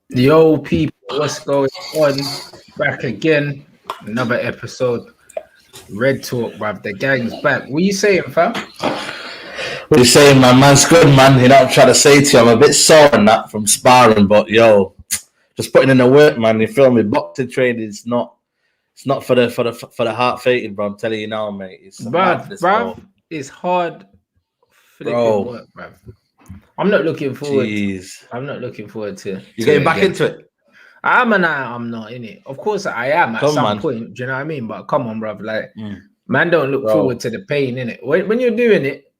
Yo, people, what's going on? Back again, another episode. Red Talk, bruv. The gang's back. What you saying, fam? What you saying, man? Man's good, man. You know what I'm trying to say to you? I'm a bit sore on that from sparring, but yo, just putting in the work, man. You feel me? Boxing training is not. It's not for the heart fainting, bro. I'm telling you now, mate. It's Bruv, it's hard flipping work, bruv. I'm not looking forward. I'm not looking forward to. You getting back into it? I'm not in it. Of course, I am at some point. Do you know what I mean? But come on, bruv. Like, man, don't look forward to the pain, innit? When you're doing it,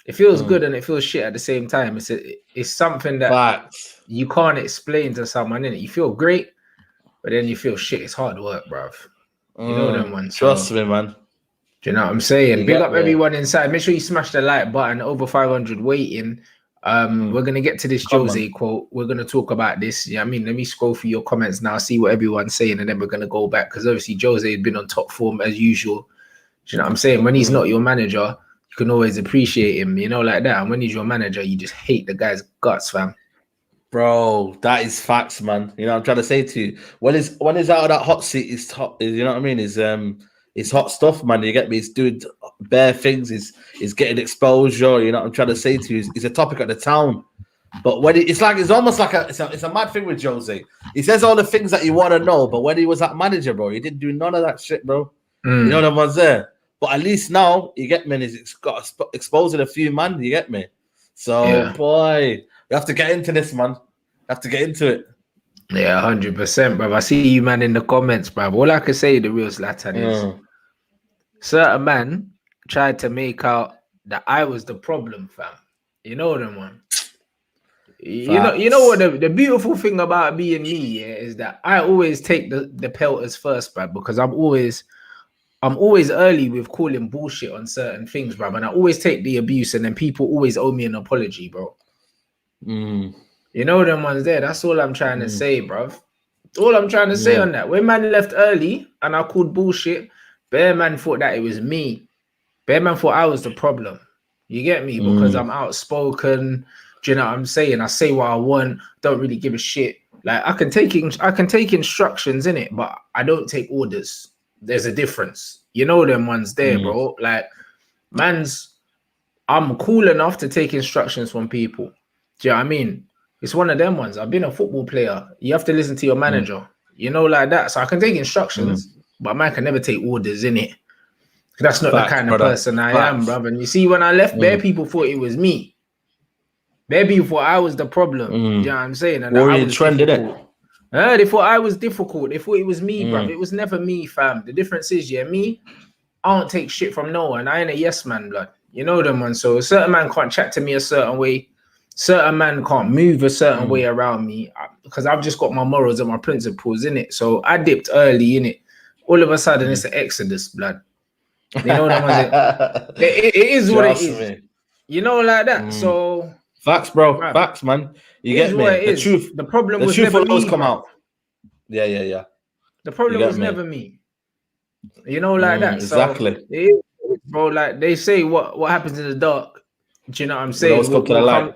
it feels good and it feels shit at the same time. It's something that you can't explain to someone, innit? You feel great, but then you feel shit. It's hard work, bruv. You know them ones. Trust me, man. Do you know what I'm saying? Big up everyone inside. Make sure you smash the like button. Over 500 waiting. We're gonna get to this Jose quote. We're gonna talk about this. Yeah, I mean, let me scroll through your comments now, see what everyone's saying, and then we're gonna go back because obviously Jose has been on top form as usual. Do you know what I'm saying? When he's not your manager, you can always appreciate him, you know, like that. And when he's your manager, you just hate the guy's guts, fam. Bro, that is facts, man. You know what I'm trying to say to you. When he's out of that hot seat, it's top. You know what I mean? It's hot stuff, man. You get me? He's doing bare things. He's getting exposure. You know what I'm trying to say to you? He's a topic of the town. But when it's almost like it's a mad thing with Jose. He says all the things that you want to know, but when he was that manager, bro, he didn't do none of that shit, bro. You know the ones there. But at least now, you get me, he's got exposing a few man, you get me? So, boy, you have to get into this, man. You have to get into it. Yeah, 100%, bro. I see you, man, in the comments, bro. All I can say, the real Zlatan is, certain man tried to make out that I was the problem, fam. You know them, man. You know what the beautiful thing about being me, is that I always take the pelters first, bro, because I'm always early with calling bullshit on certain things, bro. And I always take the abuse, and then people always owe me an apology, bro. You know them ones there. That's all I'm trying to say, bro. All I'm trying to say on that. When man left early and I called bullshit, Bear man thought that it was me. Bear man thought I was the problem. You get me? Because I'm outspoken. Do you know what I'm saying? I say what I want. Don't really give a shit. Like I can take instructions in it, but I don't take orders. There's a difference. You know them ones there, bro. Like I'm cool enough to take instructions from people. Do you know what I mean? It's one of them ones. I've been a football player. You have to listen to your manager. You know, like that. So I can take instructions, but man can never take orders in it. That's not the kind of person I am, brother. And you see, when I left, bare people thought it was me. Bare people thought I was the problem. You know what I'm saying? And I was trend, didn't it? They thought I was difficult. They thought it was me, bruv. It was never me, fam. The difference is, me, I don't take shit from no one. I ain't a yes man, blood. You know them, man. So a certain man can't chat to me a certain way. Certain man can't move a certain way around me because I've just got my morals and my principles in it. So I dipped early in it. All of a sudden, it's an exodus, blood. You know what I'm saying? It is what it is. You know, like that. So facts, bro. Facts, man. You get me? The truth. The problem was never me. Come out. Yeah. The problem was never me. You know, like that. Exactly. So, bro, like they say, what happens in the dark? Do you know what I'm saying? Always come to the light.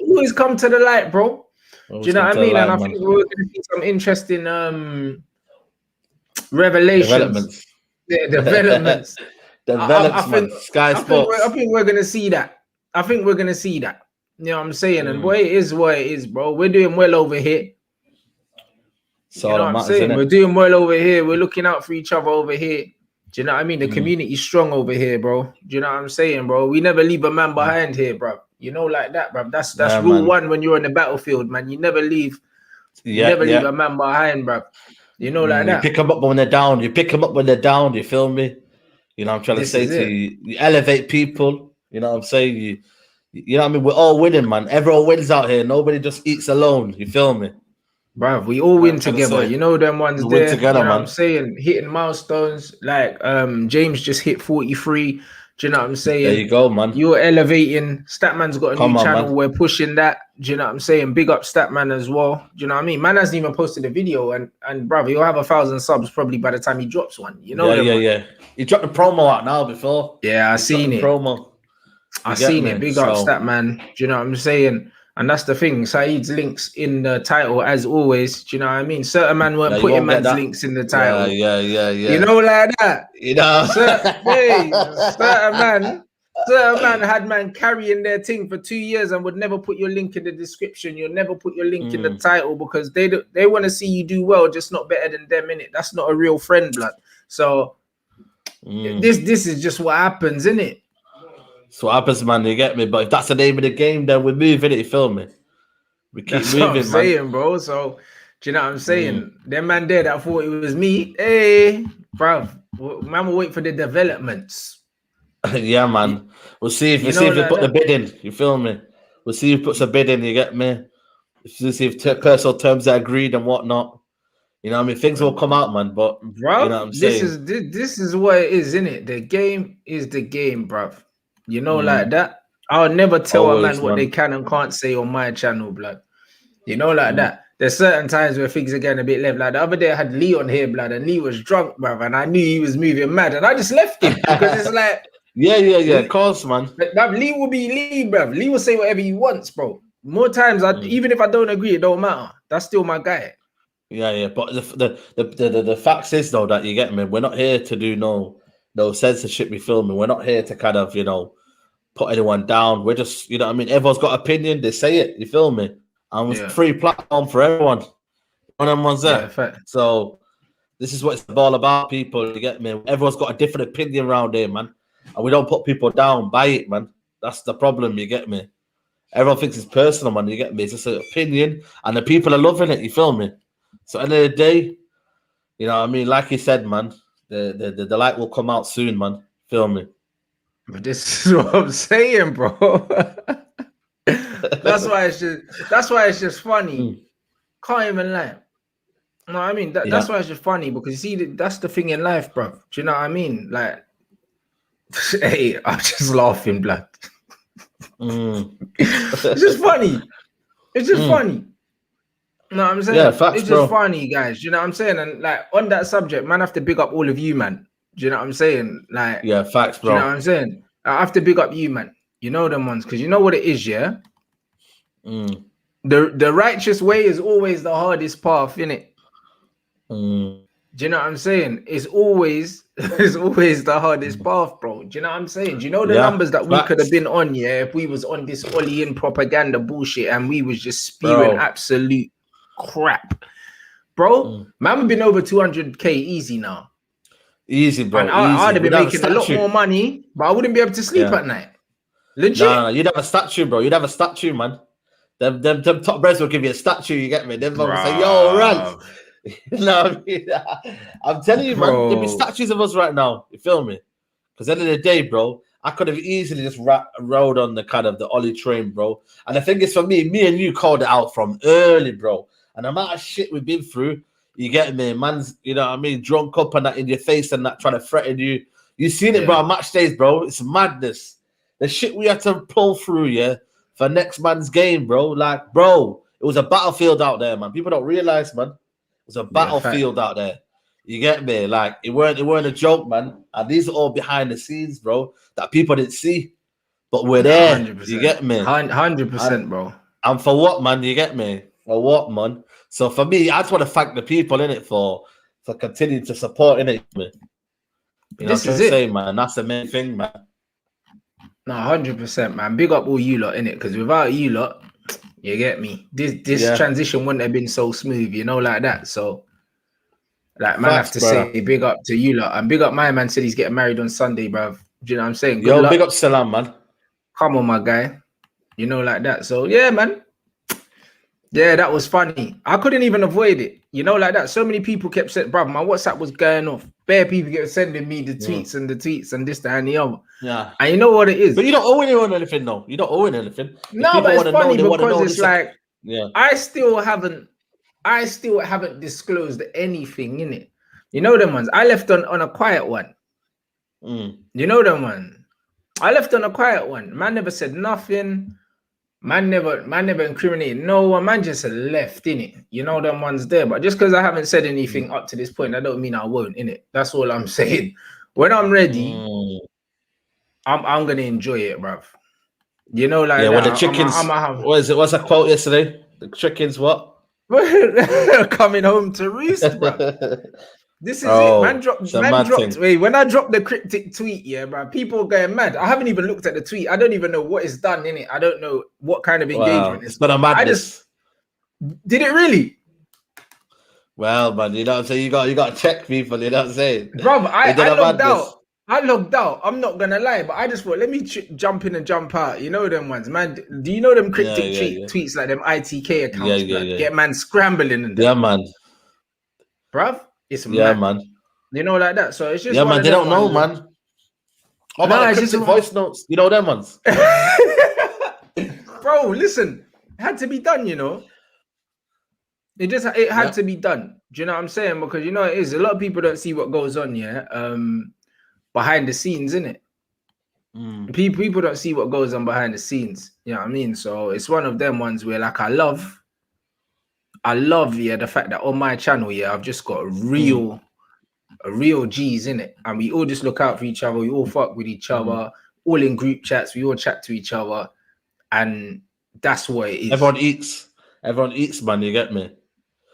Always come to the light, bro. Do you know what I mean? And I think we're going to see some interesting revelations. Developments. Sky Sports. I think we're going to see that. You know what I'm saying? And boy, it is what it is, bro. We're doing well over here. So you know what I'm saying? We're doing well over here. We're looking out for each other over here. Do you know what I mean? The community's strong over here, bro. Do you know what I'm saying, bro? We never leave a man behind here, bro. You know, like that, bro. That's rule one when you're on the battlefield, man. You never leave. You never leave a man behind, bro. You know, like that. You pick them up when they're down. You pick them up when they're down. You feel me? You know what I'm trying to say to you. You elevate people. You know what I'm saying? You know what I mean? We're all winning, man. Everyone wins out here. Nobody just eats alone. You feel me? Bruv, we all win together. You know them ones there. Together, you know man. what I'm saying? Hitting milestones. Like James just hit 43. Do you know what I'm saying? There you go, man. You're elevating. Statman's got a new channel. Man. We're pushing that. Do you know what I'm saying? Big up Statman as well. Do you know what I mean? Man hasn't even posted a video, and brother, he'll have 1,000 subs probably by the time he drops one. You know? Yeah. He dropped the promo out now before. Yeah, I seen it. Promo. I seen it. Big up Statman. Do you know what I'm saying? And that's the thing. Saeed's links in the title, as always. Do you know what I mean? Certain man weren't you putting won't get man's that. links in the title. Yeah. You know, like that. You know, Certain man had man carrying their thing for 2 years and would never put your link in the description. You'll never put your link in the title because they want to see you do well, just not better than them, innit? That's not a real friend, blood. So this is just what happens, innit? So what happens, man. You get me? But if that's the name of the game, then we're moving it. You feel me? We keep That's moving, what I'm saying, bro. So, do you know what I'm saying? Them man there that thought it was me. Hey, bruv, man will wait for the developments. Yeah, man. We'll see if we put the bid in. You feel me? We'll see who puts a bid in. You get me? We'll see if personal terms are agreed and whatnot. You know what I mean? Things will come out, man. But bruv, you know what I'm saying? This is what it is, isn't it? The game is the game, bruv. You know, like that. I'll never tell a man what they can and can't say on my channel, blood. You know, like that. There's certain times where things are getting a bit left. Like the other day, I had Lee on here, blood, and Lee was drunk, bruv, and I knew he was moving mad, and I just left him because it's like, yeah, of course, man. Lee will be Lee, bruv. Lee will say whatever he wants, bro. More times, even if I don't agree, it don't matter. That's still my guy. Yeah. But the fact is though that you get me. We're not here to do no censorship. We filming. We're not here to kind of put anyone down. We're just what I mean. Everyone's got opinion. They say it. You feel me? And it's a free platform for everyone. One of them ones there. Yeah, so this is what it's all about, people. You get me? Everyone's got a different opinion around here, man. And we don't put people down by it, man. That's the problem. You get me? Everyone thinks it's personal, man. You get me? It's just an opinion, and the people are loving it. You feel me? So at the end of the day, you know what I mean? Like you said, man, the light will come out soon, man. Feel me? But this is what I'm saying, bro. That's why it's just funny. Can't even lie. No, I mean that's why it's just funny because you see that's the thing in life, bro. Do you know what I mean? Like, hey, I'm just laughing, blood. It's just funny. It's just funny. You know what I'm saying? Yeah, facts, it's just funny, guys. Do you know what I'm saying? And like on that subject, man, I have to big up all of you, man. Do you know what I'm saying? Like, yeah, facts, bro. Do you know what I'm saying? I have to big up you, man. You know them ones, because you know what it is, yeah? The righteous way is always the hardest path, innit? Do you know what I'm saying? It's always the hardest path, bro. Do you know what I'm saying? Do you know the numbers that we could have been on, yeah, if we was on this Ollie in propaganda bullshit and we was just spewing absolute crap, bro? Man, we've been over 200k easy now. Easy, bro. And I'd have been making a lot more money, but I wouldn't be able to sleep at night. Legit. No, you'd have a statue, bro. You'd have a statue, man. Them top breads will give you a statue. You get me? Them will say, "Yo, Rants." No, I mean, I'm telling you, man. There'd be statues of us right now. You feel me? Because at the end of the day, bro, I could have easily just rode on the kind of the Ollie train, bro. And the thing is, for me and you called it out from early, bro. And the amount of shit we've been through, you get me? Man's, you know what I mean, drunk up and that in your face and that trying to threaten you. You seen it, bro. Match days, bro. It's madness. The shit we had to pull through, yeah, for next man's game, bro. Like, bro, it was a battlefield out there, man. People don't realize, man. It was a battlefield out there. You get me? Like, it weren't a joke, man. And these are all behind the scenes, bro, that people didn't see. But we're there. 100%. You get me? 100%, bro. And for what, man? You get me? For what, man? So for me, I just want to thank the people in it for continuing to support in it. You know this is it, saying, man. That's the main thing, man. No, 100%, man. Big up all you lot in it, because without you lot, you get me. This transition wouldn't have been so smooth, you know, like that. So, like, man, I have to say big up to you lot, and big up my man. Said he's getting married on Sunday, bruv. Do you know what I'm saying? Good luck. Big up Salam, man. Come on, my guy. You know, like that. So yeah, man. Yeah, that was funny. I couldn't even avoid it. You know, like that. So many people kept saying, bruv, my WhatsApp was going off. Bare people kept sending me the tweets and this, that, and the other. Yeah. And you know what it is? But you don't owe anyone anything, though. You don't owe anything. No, but it's funny because it's like, I still haven't disclosed anything in it. You know them ones. I left on a quiet one. You know them one. I left on a quiet one. Man never said nothing. Man never incriminated no one. Man just left in it. You know them ones there. But just because I haven't said anything up to this point, that don't mean I won't in it. That's all I'm saying. When I'm ready, I'm gonna enjoy it, bruv. You know, like Yeah, when the that. chickens, I'm what is it? What's that quote yesterday? The chickens, what? coming home to roost, bro. This is it. Man Oh, dropped. it's a Man mad dropped. thing. Wait, when I dropped the cryptic tweet, yeah, bro, people are going mad. I haven't even looked at the tweet. I don't even know what it's done in it. I don't know what kind of engagement Wow, it's it's not a got. I just madness. did it really, Well, man, you know what I'm saying? You got to check people, you know what I'm saying? bro. It did I a logged madness. out. I logged out. I'm not gonna lie, but I just thought, let me jump in and jump out. You know them ones, man. Do you know them Yeah, cryptic yeah, yeah. tweets like them ITK Yeah, accounts, yeah, blood? yeah. Get man scrambling and Yeah, that, man. bruv. It's Yeah, mad. man. You know, like that. So it's just Yeah, one man. of They them don't know, ones. man. How about No, the it's just cryptic voice notes? You know them ones? bro. Listen, it had to be done. You know, it had Yeah. to be done. Do you know what I'm saying? Because you know it is. A lot of people don't see what goes on, yeah, behind the scenes, innit? Mm. People don't see what goes on behind the scenes. You know what I mean? So it's one of them ones where, like, I love, yeah, the fact that on my channel, yeah, I've just got a real G's in it, and we all just look out for each other. We all fuck with each other, all in group chats. We all chat to each other, and that's what it is. Everyone eats. Everyone eats, man. You get me?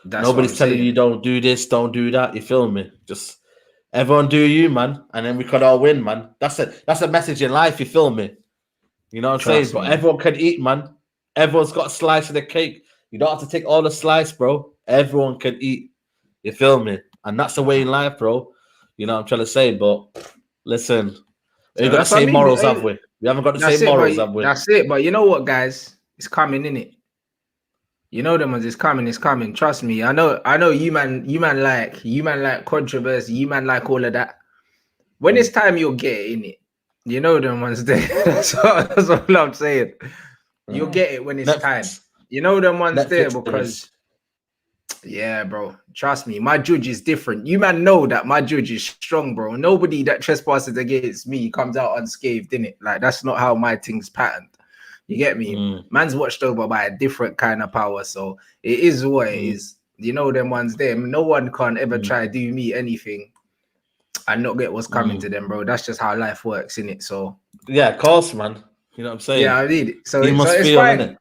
That's what I'm Nobody's telling saying. you don't do this, don't do that. You feel me? Just everyone do you, man, and then we could all win, man. That's a message in life. You feel me? You know what I'm Trust saying? But me. everyone can eat, man. Everyone's got a slice of the cake. You don't have to take all the slice, bro. Everyone can eat. You feel me? And that's the way in life, bro. You know what I'm trying to say? But listen, we ain't So got the that's what I same mean. morals, have we? We haven't got the That's same it, but morals, have we? that's it. But you know what, guys? It's coming, in it. You know them ones. It's coming. It's coming. Trust me. I know. You man like controversy. You man like all of that. When it's time, you'll get it, in it. You know them ones there. that's all I'm saying. You'll get it when it's time. Netflix, You know them ones there Netflix series. because, yeah, bro. Trust me, my judge is different. You man know that my judge is strong, bro. Nobody that trespasses against me comes out unscathed, innit? Like, that's not how my thing's patterned. You get me? Man's watched over by a different kind of power, so it is what it is. You know them ones there. No one can ever try to do me anything and not get what's coming to them, bro. That's just how life works, innit? So Yeah, of course, man. You know what I'm saying? yeah, I need it. So You must it's feel, fine. innit?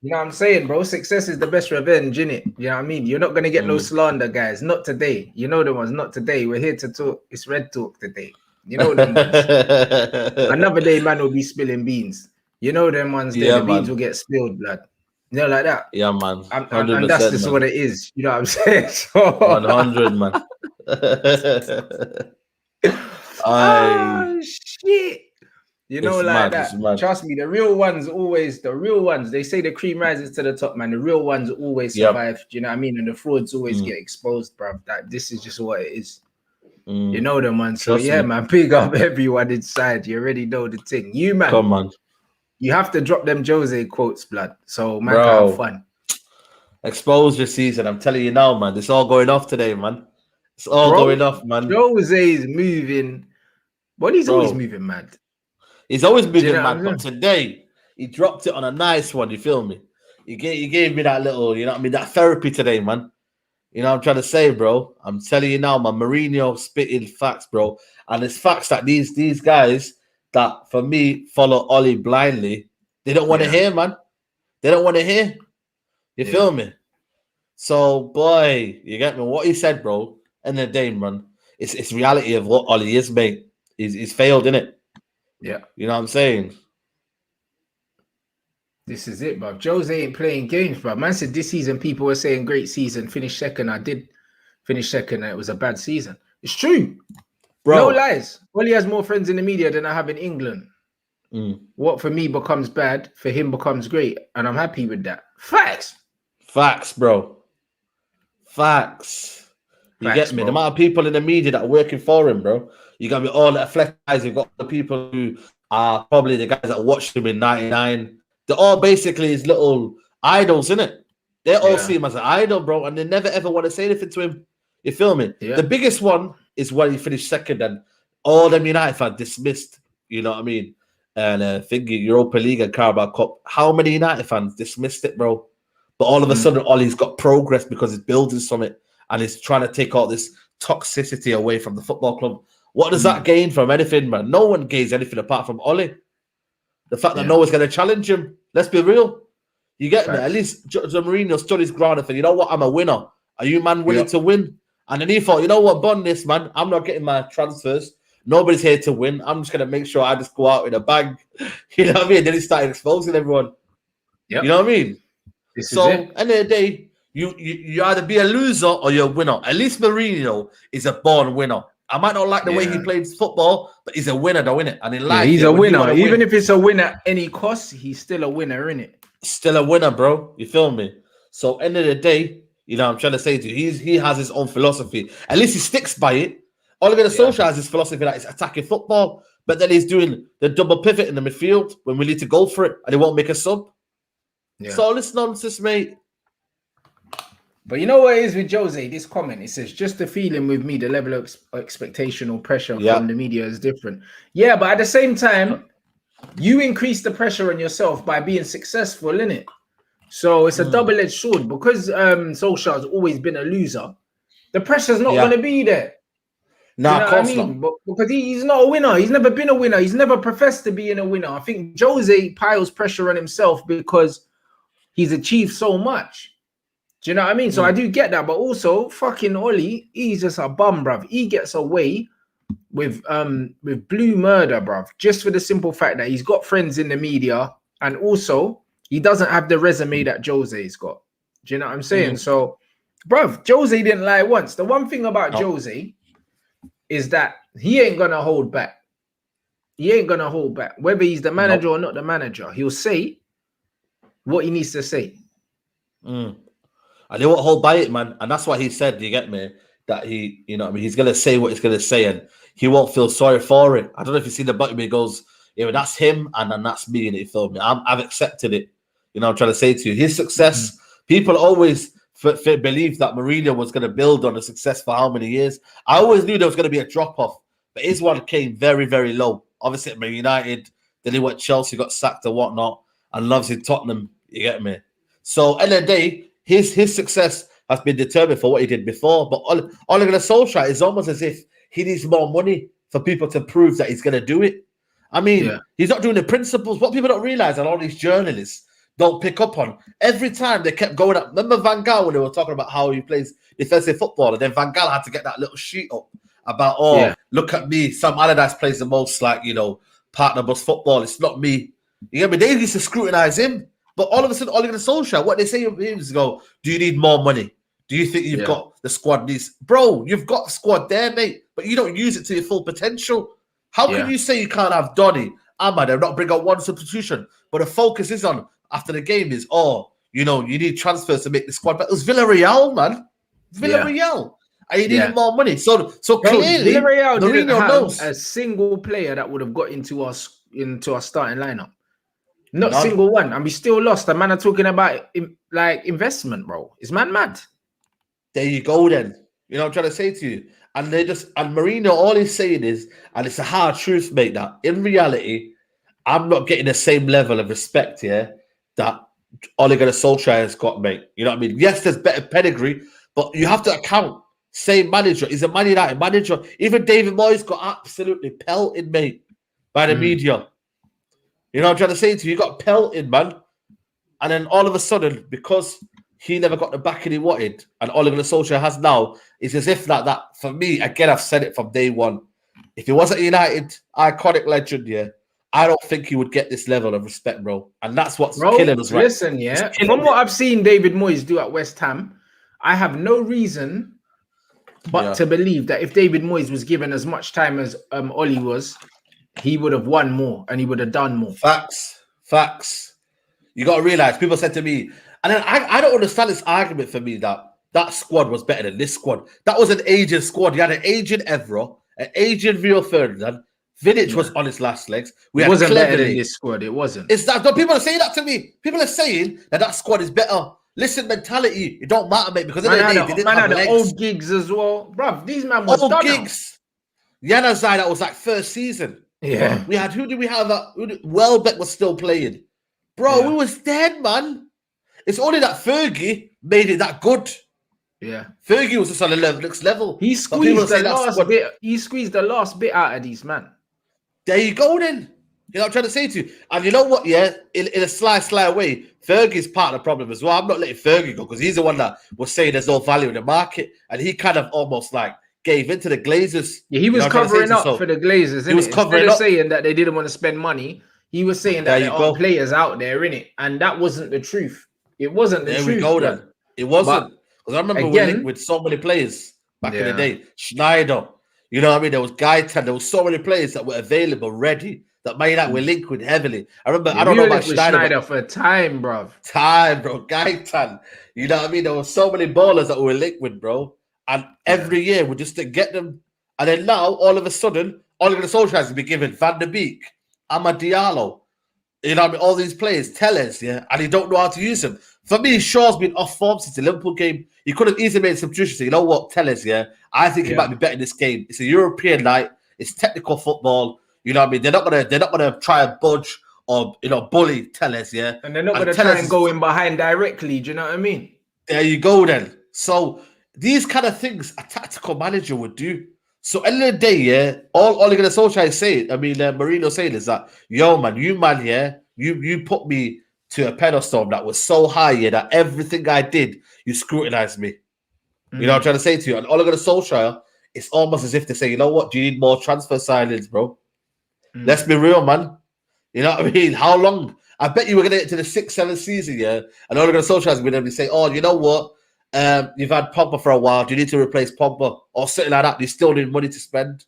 You know what I'm saying, bro? Success is the best revenge, innit? You know what I mean? You're not gonna get no slander, guys. Not today. You know the ones. Not today. We're here to talk. It's red talk today. You know them ones. Another day, man will be spilling beans. You know them ones there. Yeah, The beans man. will get spilled, blood. You know, like that. Yeah, man. And that's 100%, just man. what it is. You know what I'm saying? So 100, man. oh shit. You know, It's like mad. It's that. mad. Trust me, the real ones. They say the cream rises to the top, man. The real ones always Yep. survive. Do you know what I mean? And the frauds always get exposed, bruv. That this is just what it is. You know them, man. So Trust yeah, me. man. Big up everyone inside. You already know the thing. You, man. Come on. You have to drop them Jose quotes, blood. So man can Bro. have fun. Expose your season. I'm telling you now, man. It's all going off today, man. It's all going off, man. Jose is moving. But he's always moving mad. He's always moving you know mad, but today he dropped it on a nice one. You feel me? He gave me that little, you know what I mean, that therapy today, man. You know what I'm trying to say, bro? I'm telling you now, man. Mourinho spitting facts, bro, and it's facts that these guys that for me follow Ollie blindly, they don't want to hear, man. They don't want to hear. You feel me? So, boy, you get me? What he said, bro. End of the day, man. It's reality of what Ollie is, mate. He's failed, innit? Yeah. You know what I'm saying? This is it, bro. Jose ain't playing games, bro. Man said this season people were saying great season, finished second. I did finish second, and it was a bad season. It's true. Bro. No lies. Ollie has more friends in the media than I have in England. What for me becomes bad, for him becomes great. And I'm happy with that. Facts. Facts, bro. Facts. You get me? Bro. The amount of people in the media that are working for him, bro. You got me all the flex guys. You've got the people who are probably the guys that watched him in '99. They're all basically his little idols, innit? They all see him as an idol, bro, and they never ever want to say anything to him. You feel me? Yeah. The biggest one is when he finished second and all them United fans dismissed, you know what I mean? And thinking Europa League and Carabao Cup. How many United fans dismissed it, bro? But all of a sudden, Ollie's got progress because he's building something and he's trying to take all this toxicity away from the football club. What does that gain from anything, man? No one gains anything apart from Ollie. The fact that no one's going to challenge him. Let's be real. You get me? At least Mourinho stood his ground and said, you know what? I'm a winner. Are you, man, willing to win? And then he thought, you know what? Bun this, man. I'm not getting my transfers. Nobody's here to win. I'm just going to make sure I just go out with a bang. You know what I mean? Then he started exposing everyone. You know what I mean? So, end of the day, you either be a loser or you're a winner. At least Mourinho is a born winner. I might not like the way he plays football, but he's a winner, though, innit? And in life, he's a winner. Even if it's a winner at any cost, he's still a winner, innit? Still a winner, bro. You feel me? So, end of the day, you know, I'm trying to say to you, he has his own philosophy. At least he sticks by it. Ole Gunnar Solskjaer has his philosophy that is attacking football, but then he's doing the double pivot in the midfield when we need to go for it, and he won't make a sub. So all this nonsense, mate. But you know what it is with Jose? This comment, it says, just the feeling with me, the level of expectation or pressure from the media is different. Yeah, but at the same time, you increase the pressure on yourself by being successful, innit? So it's a double-edged sword. Because Solskjaer has always been a loser, the pressure's not going to be there. No, you know what I mean? But because he's not a winner. He's never been a winner. He's never professed to being a winner. I think Jose piles pressure on himself because he's achieved so much. Do you know what I mean? So I do get that. But also, fucking Oli, he's just a bum, bruv. He gets away with blue murder, bruv. Just for the simple fact that he's got friends in the media. And also, he doesn't have the resume that Jose's got. Do you know what I'm saying? So, bruv, Jose didn't lie once. The one thing about Jose is that he ain't gonna hold back. He ain't gonna hold back. Whether he's the manager or not the manager, he'll say what he needs to say. And he won't hold by it, man. And that's why he said, you get me, that he, you know what I mean, he's gonna say what he's gonna say and he won't feel sorry for it. I don't know if you see the button where he goes, yeah, that's him and then that's me, and he feel me. I've accepted it. You know what I'm trying to say to you. His success, people always believed that Mourinho was going to build on the success for how many years. I always knew there was going to be a drop-off, but his one came very, very low. Obviously at Man United, then he went Chelsea, got sacked and whatnot, and loves in Tottenham, you get me? So at the end of the day, his success has been determined for what he did before, but Ole Gunnar Solskjaer is almost as if he needs more money for people to prove that he's going to do it. I mean, he's not doing the principles. What people don't realize, and all these journalists don't pick up on, every time they kept going up. Remember Van Gaal when they were talking about how he plays defensive football, and then Van Gaal had to get that little sheet up about, look at me, Sam Allardyce plays the most, like, you know, partner bus football. It's not me. You get me? They used to scrutinize him, but all of a sudden, Ole Gunnar Solskjaer, what they say is, go, do you need more money? Do you think you've got the squad needs? Bro, you've got the squad there, mate, but you don't use it to your full potential. How can you say you can't have Donny, Ahmad, and not bring out one substitution? But the focus is on, after the game is, you know, you need transfers to make the squad. But it was Villarreal, man. Villarreal. And you needed more money. So clearly, Villarreal didn't have a single player that would have got into our starting lineup. Not a single one. And we still lost. The man are talking about, like, investment, bro. Is man mad? There you go, then. You know what I'm trying to say to you? And Mourinho, all he's saying is, and it's a hard truth, mate, that in reality, I'm not getting the same level of respect here that Ole Gunnar Solskjaer has got, mate. You know what I mean? Yes, there's better pedigree, but you have to account. Same manager. He's a Man United manager. Even David Moyes got absolutely pelted, mate, by the media. You know what I'm trying to say to you? You got pelted, man. And then all of a sudden, because he never got the backing he wanted, and Ole Gunnar Solskjaer has now, it's as if that for me, again, I've said it from day one. If he wasn't a United iconic legend, I don't think he would get this level of respect, bro. And that's what's killing us, right? Listen, from what I've seen David Moyes do at West Ham, I have no reason but to believe that if David Moyes was given as much time as Oli was, he would have won more and he would have done more. Facts. You got to realize, people said to me, and then I don't understand this argument for me that squad was better than this squad. That was an aging squad. You had an aging Evra, an aging Rio Ferdinand. Vidic was on his last legs. It wasn't better than this squad. It wasn't. It's that. People are saying that to me. People are saying that squad is better. Listen, mentality. It don't matter, mate, because in the day, they didn't have legs. Old gigs as well. Bruv, these men were old gigs. Januzaj, that was like first season. Yeah. We had, who did we have? Welbeck was still playing. Bro, we was dead, man. It's only that Fergie made it that good. Yeah. Fergie was just on the next level. He squeezed the last bit. He squeezed the last bit out of these, man. There you go, then. You know what I'm trying to say to you? And you know what, yeah? In a slight way, Fergie's part of the problem as well. I'm not letting Fergie go because he's the one that was saying there's no value in the market. And he kind of almost like gave into the Glazers. Yeah, he was covering up for the Glazers, he was innit? covering Instead of up. saying that they didn't want to spend money, he was saying that there aren't players out there, innit? And that wasn't the truth. It wasn't the truth. There we go then. It wasn't. Because I remember we linked with so many players back in the day. Schneider. You know what I mean? There was Gaitan. There was so many players that were available, ready, that Man United were linked with heavily. I remember, I don't know about Schneider for time, bro. Gaitan. You know what I mean? There were so many ballers that we were linked with, bro. And every year we just didn't get them. And then now, all of a sudden, Ole Gunnar Solskjaer has been given Van der Beek, Amad Diallo, you know what I mean? All these players, Tellez, yeah, and he don't know how to use them. For me, Shaw's been off form since the Liverpool game. He could have easily made substitutions. So you know what, Tellez, yeah, I think he might be better in this game. It's a European night. It's technical football. You know what I mean? They're not gonna try and budge or bully Tellez, yeah. And they're not gonna try and go in behind directly. Do you know what I mean? There you go, then. So these kind of things a tactical manager would do. So end of the day, yeah, all Ole Gunnar Solskjaer is saying, I mean, Mourinho saying is that, yo, man, yeah, you put me to a pedestal that was so high, yeah, that everything I did, you scrutinized me. You know what I'm trying to say to you? And Ole Gunnar Solskjaer, it's almost as if they say, you know what, do you need more transfer signings, bro? Let's be real, man. You know what I mean? How long? I bet you were going to get to the 6th, 7th season, yeah, and Ole Gunnar Solskjaer has been able to say, oh, you know what? You've had Pogba for a while. Do you need to replace Pogba or something like that? You still need money to spend.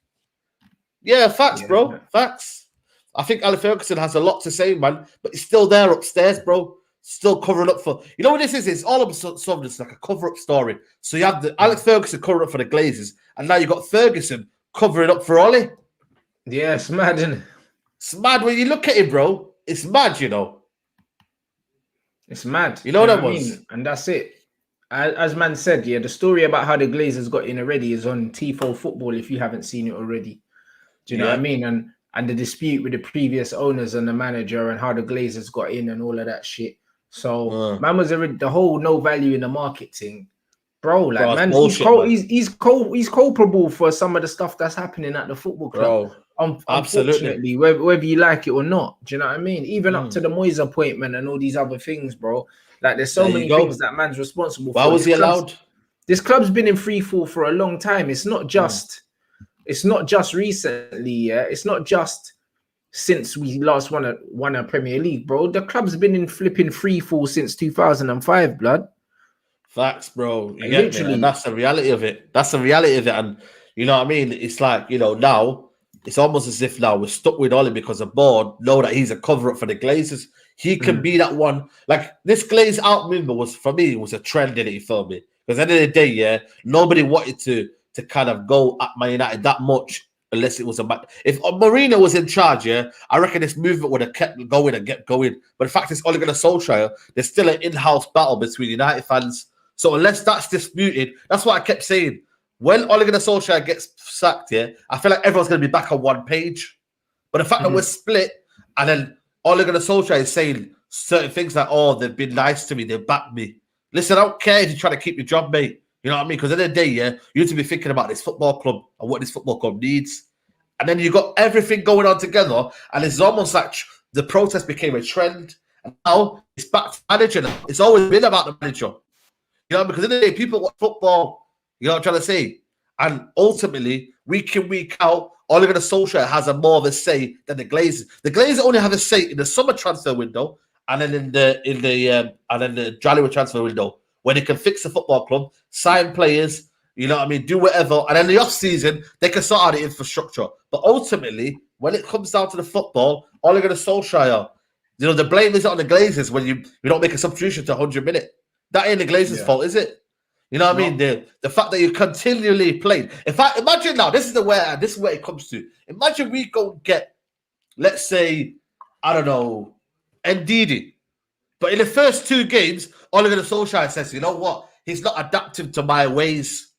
Yeah, facts, bro. Facts. I think Alex Ferguson has a lot to say, man, but he's still there upstairs, bro. Still covering up for. You know what this is? It's all of a sudden it's like a cover-up story. So you have the Alex Ferguson covering up for the Glazers, and now you got Ferguson covering up for Ollie. Yeah, it's mad, isn't it? It's mad when you look at it, bro. It's mad, you know. It's mad. You know what I mean? And that's it. As man said, yeah, the story about how the Glazers got in already is on Tifo Football if you haven't seen it already. Do you know what I mean? And the dispute with the previous owners and the manager and how the Glazers got in and all of that shit. So man was already the whole no value in the market thing. Bro, like bro, man, bullshit, he's culpable for some of the stuff that's happening at the football club. Unfortunately, whether you like it or not. Do you know what I mean? Even up to the Moyes appointment and all these other things, bro. Like there's so many things that man's responsible for. Why was he allowed? This club's been in free fall for a long time. It's not just recently, yeah. It's not just since we last won a Premier League, bro. The club's been in flipping free fall since 2005, blood. Facts, bro. You get me? And that's the reality of it. That's the reality of it. And you know what I mean? It's like, you know, now it's almost as if now we're stuck with Ollie because the board know that he's a cover-up for the Glazers. He can be that one. Like this Glaze out member was, for me, was a trend in it, you feel me? Because at the end of the day, yeah, nobody wanted to kind of go at Man United that much unless it was a match. If Mourinho was in charge, yeah, I reckon this movement would have kept going and kept going. But the fact is, Ole Gunnar Solskjaer, there's still an in-house battle between United fans. So unless that's disputed, that's what I kept saying. When Ole Gunnar Solskjaer gets sacked, yeah, I feel like everyone's going to be back on one page. But the fact that we're split and then Ole Gunnar Solskjaer is saying certain things like, oh, they've been nice to me, they've backed me. Listen, I don't care if you're trying to keep your job, mate. You know what I mean? Because at the end of the day, yeah, you need to be thinking about this football club and what this football club needs. And then you got everything going on together, and it's almost like the protest became a trend. And now it's back to manager. It's always been about the manager. You know, because at the end of the day, people watch football. You know what I'm trying to say? And ultimately, week in, week out, Ole Gunnar Solskjaer has a more of a say than the Glazers. The Glazers only have a say in the summer transfer window and then in the January transfer window, when they can fix the football club, sign players, you know what I mean, do whatever. And then the off-season, they can sort out the infrastructure. But ultimately, when it comes down to the football, Ole Gunnar Solskjaer, you know, the blame is on the Glazers when you don't make a substitution to 100 minutes. That ain't the Glazers' fault, is it? You know what I mean? The fact that you continually played. In fact, imagine now, this is where it comes to. Imagine we go get, let's say, I don't know, Ndidi. But in the first 2 games, Ole Gunnar Solskjaer says, you know what? He's not adaptive to my ways.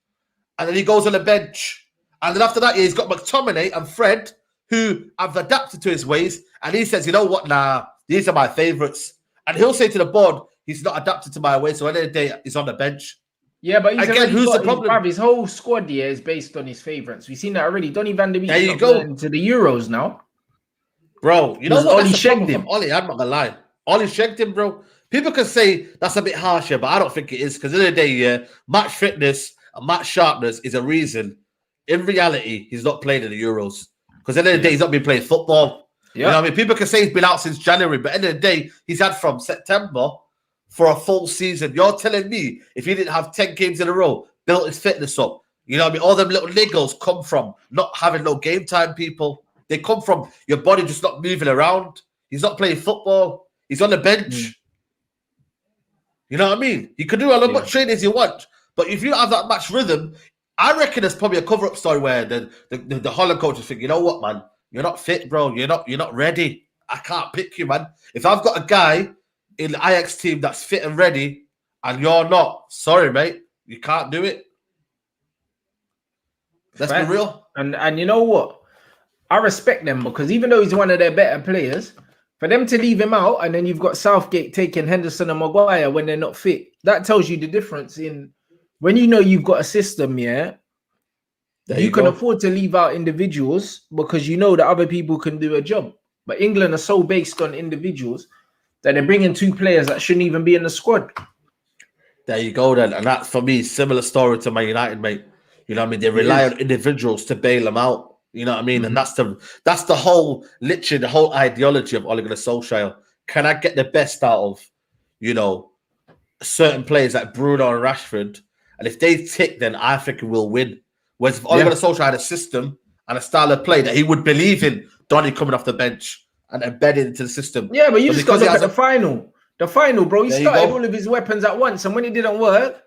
And then he goes on the bench. And then after that, he's got McTominay and Fred, who have adapted to his ways. And he says, you know what? Nah, these are my favourites. And he'll say to the board, he's not adapted to my ways. So at the end of the day, he's on the bench. Yeah, but who's the problem? His whole squad is based on his favourites. We've seen that already. Donny van der Beek is going to the Euros now. Bro, you know Was what? Ollie That's the problem shagged from him? Ollie. I'm not gonna lie. Ollie shagged him, bro. People can say that's a bit harsher, but I don't think it is. Because at the end of the day, yeah, match fitness and match sharpness is a reason. In reality, he's not playing in the Euros. Because at the end of the day, he's not been playing football. You know what I mean? People can say he's been out since January, but at the end of the day, he's had from September for a full season. You're telling me if he didn't have 10 games in a row, built his fitness up, you know what I mean? All them little niggles come from not having no game time, people. They come from your body just not moving around. He's not playing football. He's on the bench. You know what I mean? You can do as much training as you want, but if you don't have that match rhythm, I reckon there's probably a cover-up story where the Holland coaches think, you know what, man, you're not fit, bro. You're not ready. I can't pick you, man. If I've got a guy in the Ajax team that's fit and ready, and you're not, sorry, mate, you can't do it. Let's be real. And you know what? I respect them because even though he's one of their better players, for them to leave him out and then you've got Southgate taking Henderson and Maguire when they're not fit, that tells you the difference in when you know you've got a system, you can afford to leave out individuals because you know that other people can do a job. But England are so based on individuals that they're bringing two players that shouldn't even be in the squad. There you go then. And that, for me, similar story to Man United, mate. You know what I mean? They rely on individuals to bail them out. You know what I mean? And that's the whole, literally the whole ideology of Ole Gunnar Solskjaer. Can I get the best out of, you know, certain players like Bruno and Rashford? And if they tick, then I think we'll win. Whereas if Ole Gunnar Solskjaer had a system and a style of play that he would believe in, Donny coming off the bench and embedded into the system. Yeah, but you just got to look at the final. The final, bro. He started all of his weapons at once. And when it didn't work,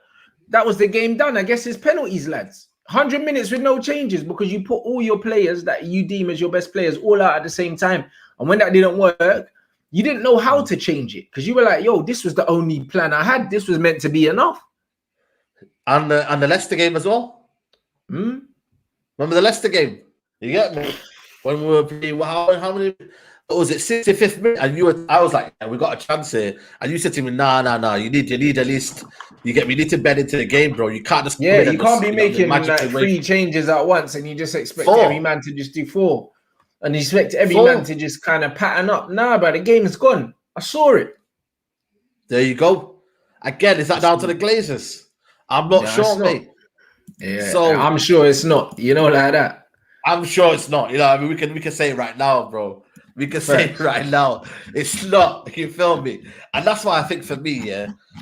that was the game done. I guess it's penalties, lads. 100 minutes with no changes because you put all your players that you deem as your best players all out at the same time. And when that didn't work, you didn't know how to change it because you were like, yo, this was the only plan I had. This was meant to be enough. And the Leicester game as well. Remember the Leicester game? You get me? When we were playing, how many? Was it 65th minute? And I was like, yeah, we got a chance here. And you said to me, nah. You need at least, you get me. You need to bed into the game, bro. You can't just you can't be making like 3 changes at once and you just expect every man to just do 4. And you expect every man to just kind of pattern up. Nah, but the game is gone. I saw it. There you go. Again, is that down to the Glazers? I'm not sure, mate. Yeah, so I'm sure it's not. You know, like that. I'm sure it's not. You know, I mean, we can say it right now, bro. We can say it right now. It's not. You feel me? And that's why I think for me,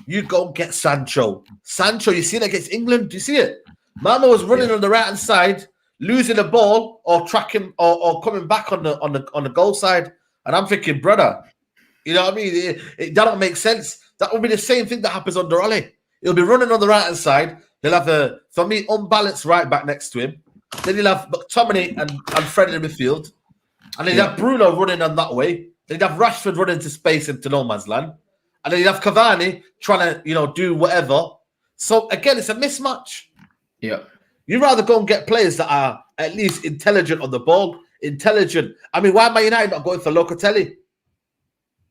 you go get Sancho. Sancho, you see it against England? Do you see it? Mama was running on the right hand side, losing the ball or tracking or coming back on the goal side. And I'm thinking, brother, you know what I mean? That don't make sense. That will be the same thing that happens under Ole. He'll be running on the right hand side. He'll have for me, unbalanced right back next to him. Then he'll have McTominay and Fred in the midfield. And then you have Bruno running on that way. Then you have Rashford running into space into no man's land. And then you have Cavani trying to, you know, do whatever. So, again, it's a mismatch. Yeah. You'd rather go and get players that are at least intelligent on the ball. Intelligent. I mean, why am Man United not going for Locatelli?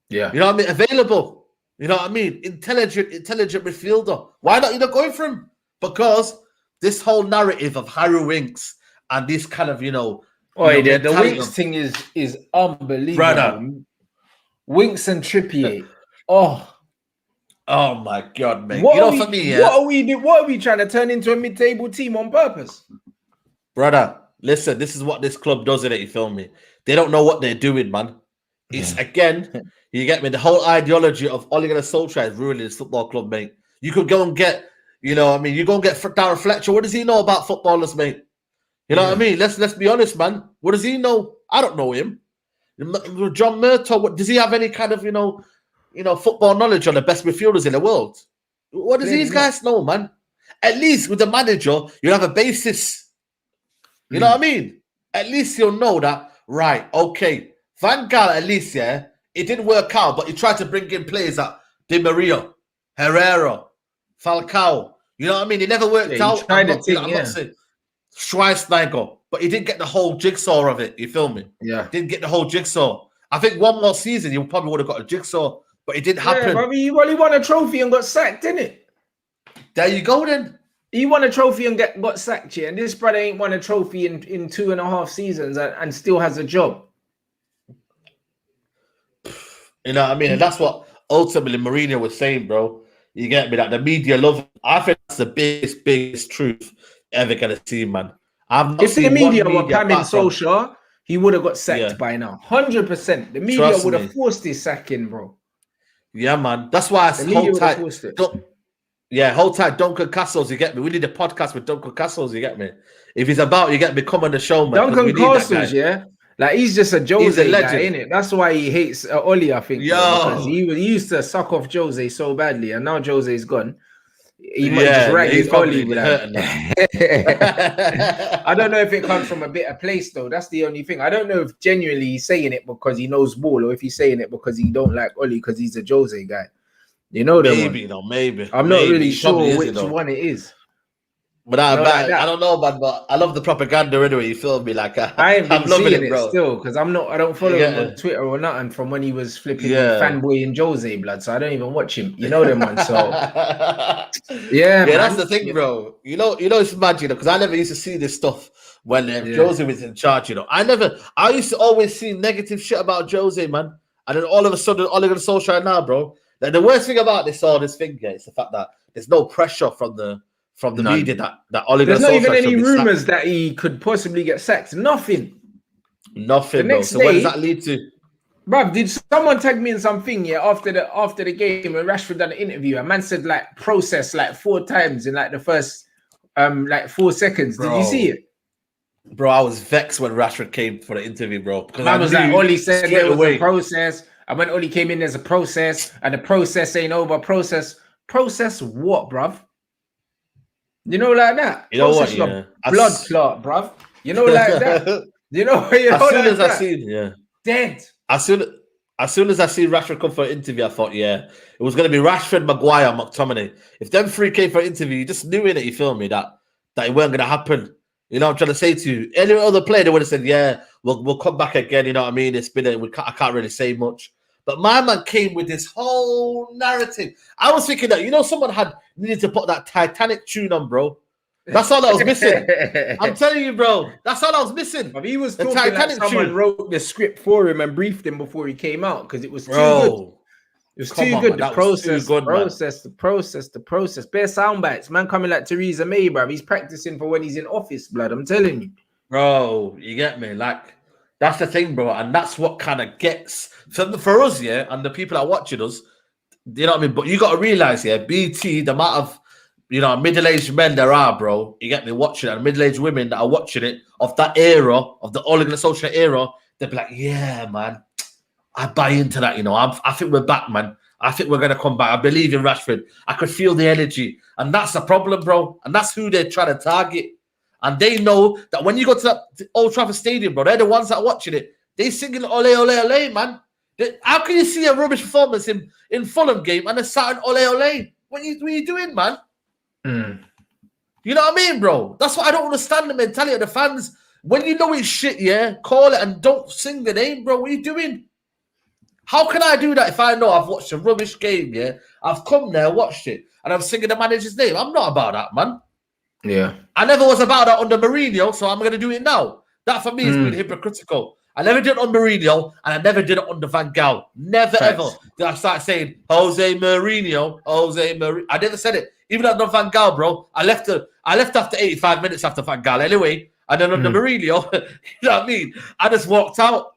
Yeah. You know what I mean? Available. You know what I mean? Intelligent midfielder. Why not? You're not going for him? Because this whole narrative of Harry Winks and this kind of, you know, the Winks thing is unbelievable. Brother. Winks and Trippier. Oh my God, mate. For me, what are we trying to turn into a mid-table team on purpose? Brother, listen, this is what this club does, innit? You feel me? They don't know what they're doing, man. It's again, you get me? The whole ideology of Ole Gunnar Solskjaer is ruining this football club, mate. You could go and get, you know what I mean? You go and get Darren Fletcher. What does he know about footballers, mate? You know what I mean? Let's be honest, man. What does he know? I don't know him. John Murtaugh, does he have any kind of, you know, football knowledge on the best midfielders in the world? What does these guys know, man? At least with the manager, you'll have a basis. You know what I mean? At least you'll know that, right, okay. Van Gaal, at least, it didn't work out, but he tried to bring in players like Di Maria, Herrera, Falcao. You know what I mean? It never worked out. I'm not saying Schweinsteiger, but he didn't get the whole jigsaw of it. You feel me? Yeah. Didn't get the whole jigsaw. I think one more season, he probably would have got a jigsaw, but it didn't happen. Yeah, he won a trophy and got sacked, didn't it? There you go, then. He won a trophy and got sacked, and this brother ain't won a trophy in 2.5 seasons and still has a job. You know what I mean? And that's what ultimately Mourinho was saying, bro. You get me? That the media love him. I think that's the biggest truth ever gonna see, man. I've not If the seen media one were media pamming apart from Solskjaer, he would have got sacked yeah. by now. 100%. The media Trust would have me. forced his sacking, bro. Yeah, man. That's why I The media hold would have tight. forced it. Hold tight, Duncan Castles, you get me? We need a podcast with Duncan Castles, you get me? If he's about, you get me, come on the show, man, because we Duncan need that Castles, guy. yeah, like he's just a He's a Jose guy, legend. innit? That's why he hates Oli, I think, bro, because Yo. he used to suck off Jose so badly, and now Jose's gone. He might just Yeah, ragged he's Oli probably with hurting now. that. I don't know if it comes from a bitter place, though. That's the only thing. I don't know if genuinely he's saying it because he knows ball, or if he's saying it because he don't like Oli because he's a Jose guy. You know them one. Maybe, you know, maybe. I'm not really He probably sure is, you which know. one it is. But You know, like I that. don't know, man, but I love the propaganda anyway. You feel me? Like I ain't been I'm loving seeing it, it bro. still because I don't follow him Yeah, on Twitter or nothing from when he was flipping yeah. fanboy in Jose blood. So I don't even watch him. You know them one. So yeah, Yeah, that's man. the thing, bro. It's mad, because I never used to see this stuff when Yeah. Jose was in charge. I used to always see negative shit about Jose, man, and then all of a sudden, Ole Gunnar Solskjaer now, bro. Like the worst thing about this thing, yeah, is the fact that there's no pressure from the None. media that Ole Gunnar There's not even Solskjaer any should be sacked. rumors that he could possibly get sacked. Nothing. The Nothing, bro. next So where does day, that lead to? bruv, did someone tag me in something? Yeah, after the game when Rashford done an interview, a man said like process like 4 times in like the first like 4 seconds. Did you see it? Bro, I was vexed when Rashford came for the interview, bro, because I Man was like, knew Oli said straight there was a away. process. And when Oli came in, there's a process, and the process ain't over. Process what, bruv? You know, like that. You know what? Process Yeah, blood clot, bruv. You know, like that. You know as soon like as I that. seen, yeah, Dead. as soon as I see Rashford come for an interview, I thought, yeah, it was going to be Rashford, Maguire, McTominay. If them three came for an interview, you just knew in it. You feel me that it weren't going to happen. You know what I'm trying to say to you? Any other player, they would have said, yeah, we'll come back again. You know what I mean? It's been I can't really say much. But my man came with this whole narrative. I was thinking that, someone needed to put that Titanic tune on, bro. That's all I was missing. I'm telling you, bro. That's all I was missing. But he was the talking Titanic like someone tune. wrote the script for him and briefed him before he came out because it was too good. It was too good. The process, the process. Bare sound bites. Man coming like Theresa May, bro. He's practicing for when he's in office, blood. I'm telling you. Bro, you get me? Like, that's the thing, bro. And that's what kind of gets for us, yeah, and the people that are watching us, you know what I mean? But you got to realize, yeah, BT, the amount of, middle-aged men there are, bro, you get me, watching it, and middle-aged women that are watching it of that era, of the Ole Gunnar Solskjaer era, they'll be like, yeah, man, I buy into that, I think we're back, man. I think we're going to come back. I believe in Rashford. I could feel the energy. And that's the problem, bro. And that's who they're trying to target. And they know that when you go to that Old Trafford Stadium, bro, they're the ones that are watching it. They singing ole, ole, ole, man. How can you see a rubbish performance in Fulham game and they're starting ole, ole? What are you doing, man? You know what I mean, bro? That's what I don't understand the mentality of the fans. When you know it's shit, yeah, call it and don't sing the name, bro. What are you doing? How can I do that if I know I've watched a rubbish game, yeah? I've come there, watched it, and I'm singing the manager's name. I'm not about that, man. Yeah. I never was about that under Mourinho, so I'm going to do it now. That for me is being hypocritical. I never did it on Mourinho, and I never did it under Van Gaal. Never, ever did I start saying, Jose Mourinho. I never said it. Even under Van Gaal, bro. I left after 85 minutes after Van Gaal anyway. And then under Mourinho, you know what I mean? I just walked out.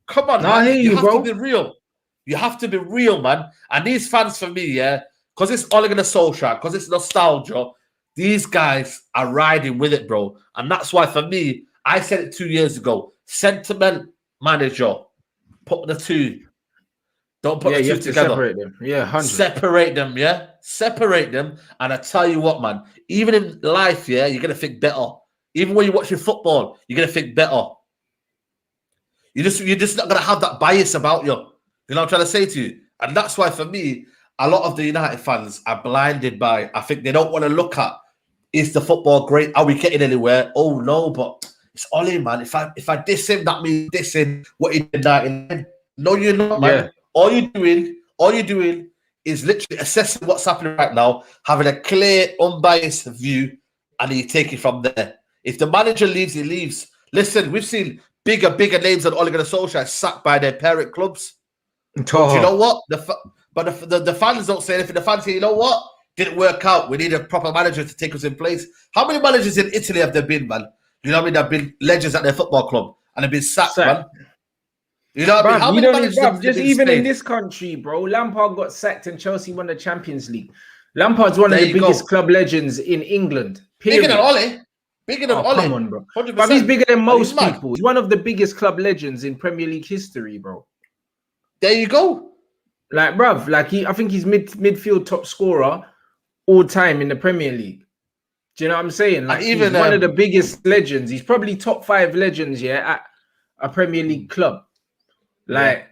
Come on, man. You have to be real. You have to be real, man. And these fans for me, yeah, because it's Ole Gunnar Solskjaer, because it's nostalgia, these guys are riding with it, bro. And that's why for me, I said it 2 years ago. Sentiment manager. Put the two. Don't put the two together. Separate them. Yeah, 100. Separate them, yeah? Separate them. And I tell you what, man, even in life, yeah, you're going to think better. Even when you're watching football, you're going to think better. You're just not going to have that bias about you. You know what I'm trying to say to you? And that's why, for me, a lot of the United fans are blinded by, I think they don't want to look at, is the football great? Are we getting anywhere? Oh, no, but it's Ole, man. If I diss him, that means dissing what he did 99. No, you're not, man. Yeah. All you're doing is literally assessing what's happening right now, having a clear, unbiased view, and you take it from there. If the manager leaves, he leaves. Listen, we've seen bigger names than Ole Gunnar Solskjaer sacked by their parent clubs. But you know what? The fans don't say anything. The fans say, you know what? Didn't work out. We need a proper manager to take us in place. How many managers in Italy have there been, man? You know what I mean? They've been legends at their football club and have been sacked, man. You know what I mean? How many managers have just been even Spain? in this country, bro? Lampard got sacked and Chelsea won the Champions League. Lampard's one of the biggest club legends in England. Bigger than Ollie. Bigger than Ollie. Come on, bro. 100%. But he's bigger than most people. He's one of the biggest club legends in Premier League history, bro. There you go. Like, bruv, like I think he's midfield top scorer all time in the Premier League. Do you know what I'm saying? Like, he's one of the biggest legends. He's probably top 5 legends, at a Premier League club. Like,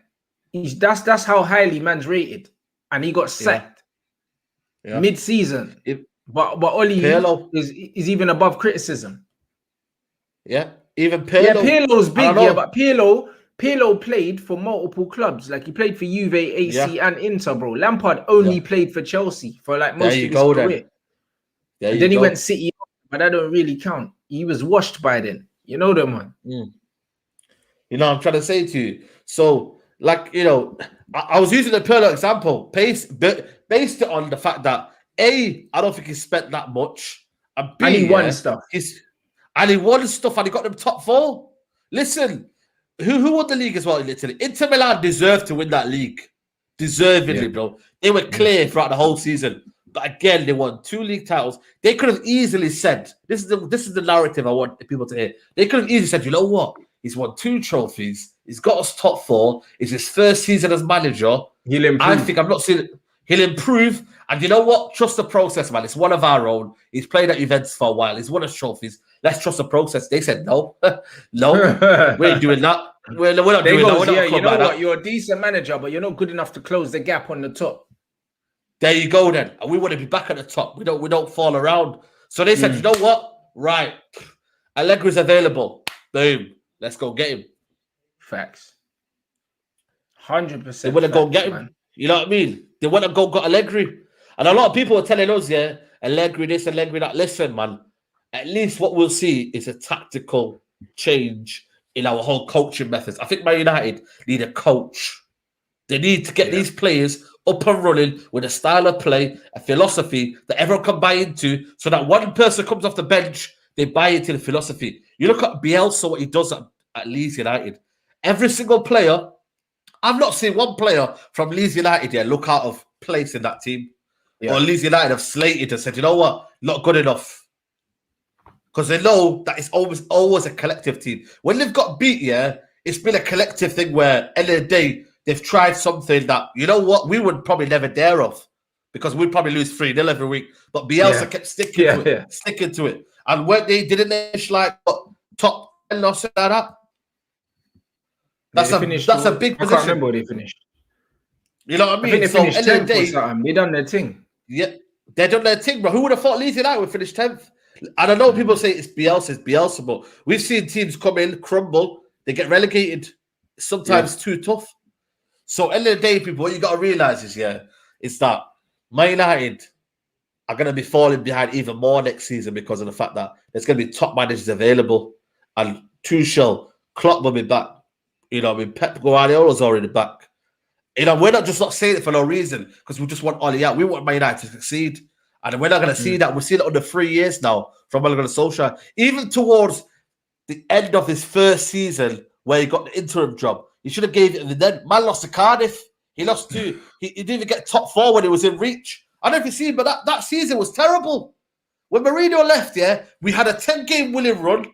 that's how highly man's rated, and he got sacked mid-season. But Oli is even above criticism. Yeah, even Pirlo. Yeah, Pirlo's big, but Pirlo played for multiple clubs. Like, he played for Juve, AC, and Inter, bro. Lampard only played for Chelsea for like most of his career. And then he went City, but that don't really count. He was washed by then. You know them, man. You know, I'm trying to say to you. So, like, you know, I was using the Pirlo example based it on the fact that A, I don't think he spent that much, and B, and he won stuff. And he won stuff, and he got them top 4. Listen, who won the league as well in Italy? Inter Milan deserved to win that league, deservedly, bro. They were clear throughout the whole season. But again, they won 2 league titles. They could have easily said, this is the narrative I want people to hear. They could have easily said, you know what? He's won 2 trophies. He's got us top 4. It's his first season as manager. He'll improve. I think I'm not seeing it. He'll improve. And you know what? Trust the process, man. It's one of our own. He's played at Juventus for a while. He's won us trophies. Let's trust the process. They said no. No, we ain't doing that. We're not doing that. We're not you know what? You're a decent manager, but you're not good enough to close the gap on the top. There you go, then. And we want to be back at the top. We don't fall around. So they said, you know what? Right. Allegri's available. Boom. Let's go get him. Facts. 100%. They want to go get him. Man. You know what I mean? They want to go get Allegri. And a lot of people are telling us, Allegri this, Allegri that. Listen, man. At least what we'll see is a tactical change in our whole coaching methods. I think Man United need a coach. They need to get these players up and running with a style of play, a philosophy that everyone can buy into, so that one person comes off the bench, they buy into the philosophy. You look at Bielsa, what he does at Leeds United. Every single player, I've not seen one player from Leeds United look out of place in that team. Or Leeds United have slated and said, you know what, not good enough. Because they know that it's always a collective team. When they've got beat, it's been a collective thing where, end of the day, they've tried something that, you know what, we would probably never dare of, because we'd probably lose 3-0 every week. But Bielsa kept sticking to it. And when they didn't finish like top 10 or something like that. That's a big position. I can't remember where they finished. You know what I mean? I think they finished 10th or something. They done their thing. Yeah, they done their thing, bro. Who would have thought Leeds United would finish 10th? And I know people say it's Bielsa, but we've seen teams come in, crumble, they get relegated. Sometimes too tough. So end of the day, people, what you got to realize is that Man United are going to be falling behind even more next season because of the fact that there's going to be top managers available, and Tuchel, Klopp will be back. You know, I mean, Pep Guardiola's already back. You know, we're not saying it for no reason, because we just want Oli out. We want Man United to succeed. And we're not going to see that. We've seen it under 3 years now from Ole Gunnar Solskjaer. Even towards the end of his first season, where he got the interim job, he should have gave it. And then man lost to Cardiff. He lost to. He didn't even get top 4 when he was in reach. I don't know if you see, but that season was terrible. When Mourinho left, we had a 10-game winning run.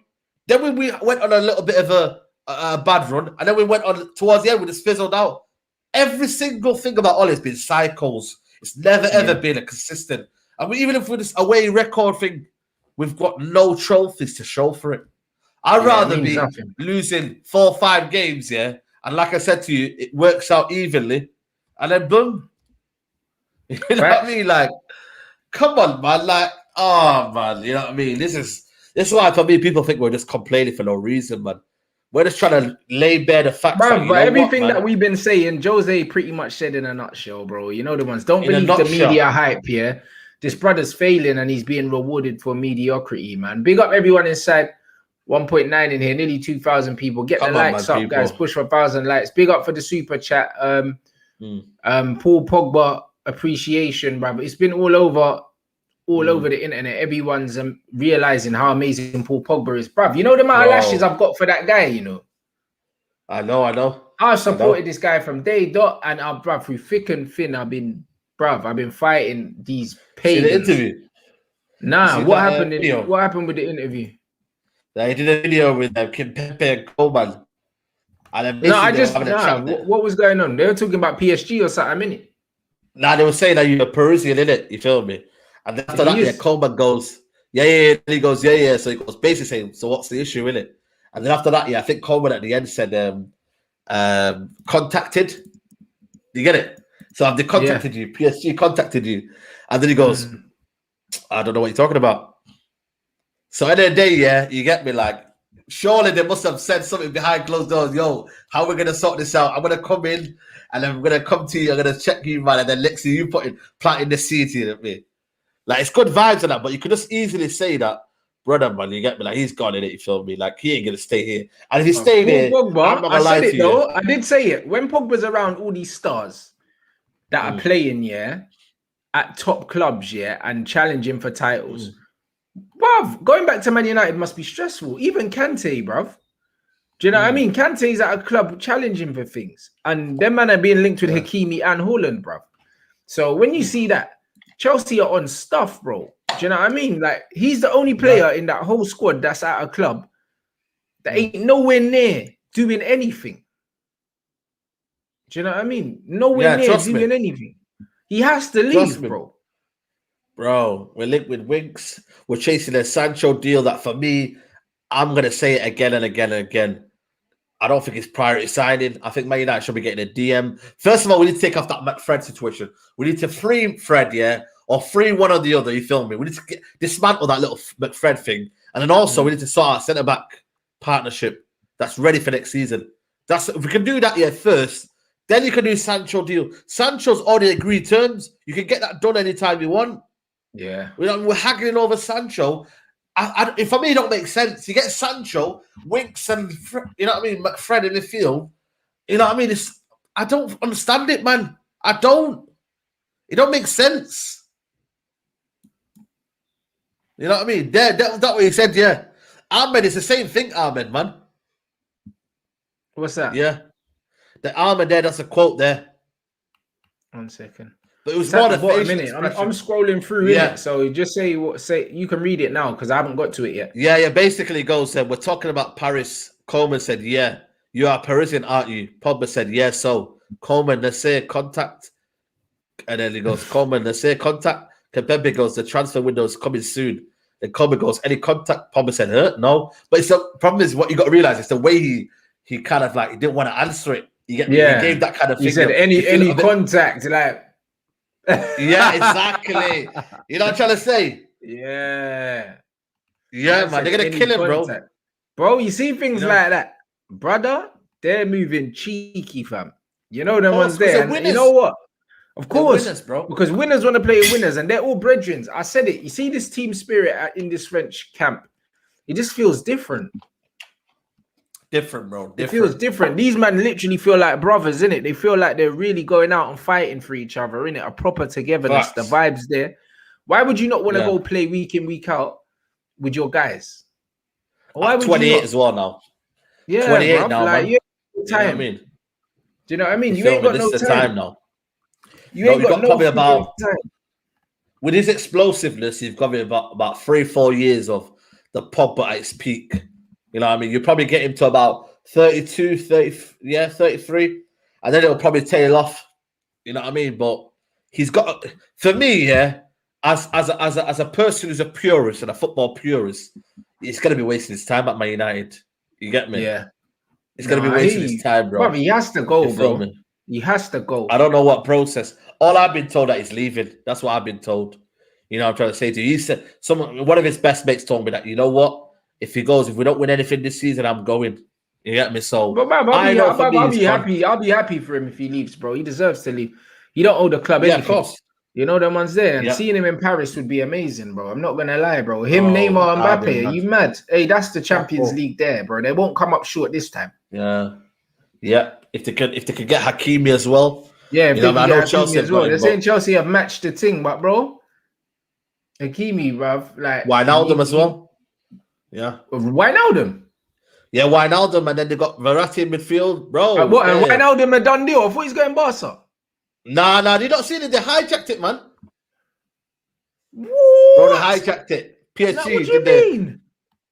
Then we went on a little bit of a bad run, and then we went on towards the end. We just fizzled out. Every single thing about Ole has been cycles. It's never ever been a consistent. And even if with this away record thing, we've got no trophies to show for it. I'd rather be losing 4 or 5 games, and like I said to you, it works out evenly, and then boom. You know what I mean? Like, come on, man. Like, oh man, you know what I mean? This is why for me, people think we're just complaining for no reason, man. We're just trying to lay bare the facts. Bro, but everything that we've been saying, Jose pretty much said in a nutshell, bro. You know the ones. Don't believe the media hype, This brother's failing and he's being rewarded for mediocrity, man. Big up everyone inside 1.9 in here, nearly 2,000 people. Get the likes up, guys. Push for 1,000 likes. Big up for the super chat. Paul Pogba appreciation, bruv. It's been all over the internet. Everyone's realizing how amazing Paul Pogba is, bruv. You know the amount of lashes I've got for that guy, you know. I know. I supported this guy from day dot, and bruv, through thick and thin, I've been fighting these pagans. See the interview? Nah, what happened with the interview? He did a video with Kim Pepe and Coleman. And what was going on? They were talking about PSG or something, innit? Nah, they were saying that you're a Parisian, innit? You feel me? And after that, Coleman goes, yeah. And he goes, yeah. So he goes basically saying, so what's the issue, innit? And then after that, I think Coleman at the end said, contacted. Do you get it? So have they contacted you? PSG contacted you. And then he goes, I don't know what you're talking about. So at the end of the day, you get me, like, surely they must have said something behind closed doors. Yo, how are we going to sort this out? I'm going to come in and I'm going to come to you. I'm going to check you, man. And then next thing you planting the seed here at me. Like, it's good vibes and that, but you could just easily say that, brother, man, you get me? Like, he's gone in it, you feel me? Like, he ain't going to stay here. And if he stayed here, Pogba, I'm not going to lie to you. Though. I did say it. When Pogba's around all these stars that are playing, at top clubs, and challenging for titles, bruv, going back to Man United must be stressful. Even Kante, bruv. Do you know what I mean? Kante's at a club challenging for things. And them man are being linked with Hakimi and Haaland, bruv. So when you see that, Chelsea are on stuff, bro. Do you know what I mean? Like, he's the only player in that whole squad that's at a club that ain't nowhere near doing anything. Do you know what I mean? Nowhere near doing anything. He has to leave, bro. Bro, we're linked with Winks. We're chasing a Sancho deal that, for me, I'm going to say it again and again and again. I don't think it's priority signing. I think Man United should be getting a DM. First of all, we need to take off that McFred situation. We need to free Fred, or free one or the other, you feel me? We need to dismantle that little McFred thing. And then also, we need to sort out centre-back partnership that's ready for next season. If we can do that first, then you can do Sancho deal. Sancho's already agreed terms. You can get that done anytime you want. Yeah. We're haggling over Sancho. For me, it don't make sense. You get Sancho, Winks, and you know what I mean, McFred in the field. You know what I mean? I don't understand it, man. I don't. It don't make sense. You know what I mean? That's what he said. Yeah, Ahmed is the same thing. Ahmed, man. What's that? Yeah, the Ahmed there. That's a quote there. 1 second. But it was more than a minute. I'm scrolling through it, so just say you can read it now because I haven't got to it yet. Yeah. Basically, goes said we're talking about Paris. Coleman said, "Yeah, you are Parisian, aren't you?" Pogba said, "Yeah." So Coleman, let's say contact, and then he goes, "Coleman, let's say contact." Kempembe goes, "The transfer window is coming soon." Then Coleman goes, "Any contact?" Pogba said, "No." But it's the problem is what you got to realize is the way he kind of like he didn't want to answer it. He gave that kind of. He said, "Any contact?" Like. Yeah, exactly. You know what I'm trying to say? Yeah, man. They're gonna kill him, contact. Bro, you see things like that, brother. They're moving cheeky, fam. You know them ones there. You know what? Of course, winners, bro. Because winners want to play winners, and they're all brethren. I said it. You see this team spirit in this French camp. It just feels different. Different, bro. It feels different. These men literally feel like brothers, innit? They feel like they're really going out and fighting for each other, innit? A proper togetherness. The vibes there. Why would you not want to go play week in, week out with your guys? Why would 28 you not? As well now. Yeah, 28 bro. now, like, man. You know what I mean? Do you know what I mean? You ain't got no time now. You ain't got no probably about time. With his explosiveness, you've got about 3-4 years of the Pogba at its peak. You know what I mean? You probably get him to about 32, 33. And then it'll probably tail off. You know what I mean? But he's got, for me, as a person who's a purist and a football purist, he's going to be wasting his time at Man United. You get me? Yeah. He's going to be wasting his time, bro. He has to go, bro. He has to go. I don't know what process. All I've been told that he's leaving. That's what I've been told. You know what I'm trying to say to you. He said, one of his best mates told me that, you know what? If he goes, if we don't win anything this season, I'm going. You get me? So I'll be happy. I'll be happy for him if he leaves, bro. He deserves to leave. He don't owe the club anything. Of course. You know them ones there. And seeing him in Paris would be amazing, bro. I'm not gonna lie, bro. Neymar, and Mbappe. Are you mad? Hey, that's the Champions League there, bro. They won't come up short this time. Yeah. If they could get Hakimi as well, Yeah, if You they know, can I know get Chelsea Hakimi have as well. got They're him, saying but Chelsea have matched the thing, but bro, Hakimi, bruv, like Wijnaldum as well. Yeah. Wijnaldum. Yeah, Wijnaldum, and then they got Verratti in midfield, bro. What? And Wijnaldum a done deal. I thought he's going Barca. Nah, you don't see it. They hijacked it, man. What? Bro, they hijacked it. Now, what PSG do you did mean?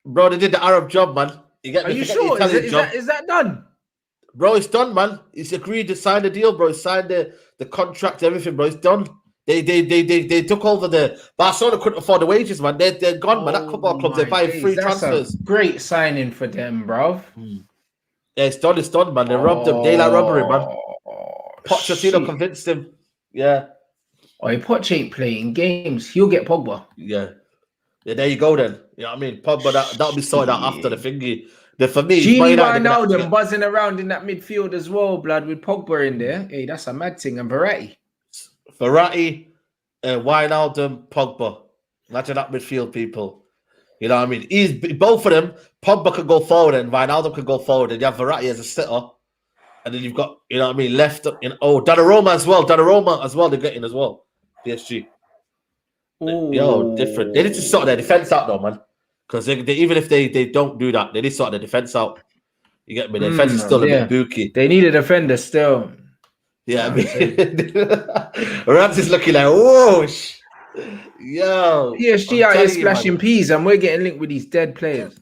bro, they did the Arab job, man. You get Are me? you Forget the sure? Italian job. Is that done? Bro, it's done, man. It's agreed to sign the deal, bro. It's signed the contract, everything, bro. It's done. They took over the Barcelona couldn't afford the wages, man. They're gone, man. That football clubs, they're buying free That's transfers. a great signing for them, bruv. Yeah, it's done, man. They robbed them. Daylight robbery, man. Pochettino shit. convinced him. Yeah. Oh, Poch ain't playing games. He'll get Pogba. Yeah, there you go then. You know what I mean? Pogba, that'll be sorted out after the thingy. For me, Genie Wijnaldum buzzing around in that midfield as well, blood, with Pogba in there. Hey, that's a mad thing. And Verratti, Wijnaldum, Pogba. Imagine that midfield, people. You know what I mean? He's both of them. Pogba could go forward and Wijnaldum could go forward, and you have Verratti as a sitter. And then you've got, you know what I mean, left up. Donnarumma as well. They're getting as well. PSG. ooh. Yo, different. They need to sort their defense out, though, man. Because they even if they don't do that, they need to sort their defense out. You get me? The defense is still a bit booky. They need a defender still. Yeah, I mean, Rants is looking like, whoa, yo. PSG out here splashing peas, and we're getting linked with these dead players.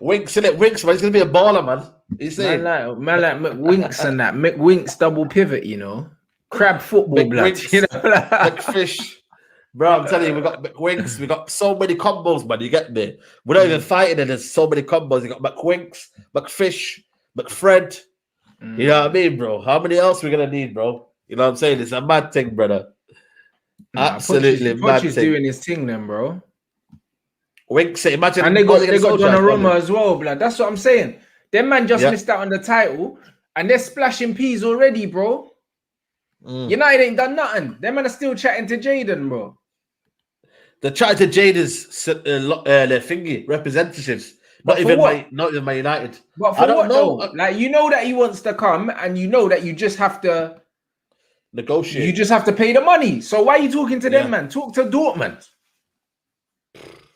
Winks, innit? Winks, man. He's gonna be a baller, man. He's saying, man like McWinks and that. McWinks double pivot, you know. Crab football blood. You know? McFish. Bro, I'm telling you, we got McWinks. We got so many combos, man. You get me? We're not even fighting, and there's so many combos. You got McWinks, McFish, McFred. You know what I mean, bro? How many else we gonna need, bro? You know what I'm saying? It's a mad thing, brother. Absolutely mad thing. Doing his thing, then, bro. Winks, imagine. And they got Donnarumma as well, blood. That's what I'm saying. Them man just missed out on the title, and they're splashing peas already, bro. United ain't done nothing. Them man are still chatting to Jaden, bro. They're chatting to Jaden's their thingy representatives. Not even my United. But for what though? Like, you know that he wants to come, and you know that you just have to negotiate. You just have to pay the money. So why are you talking to them, man? Talk to Dortmund.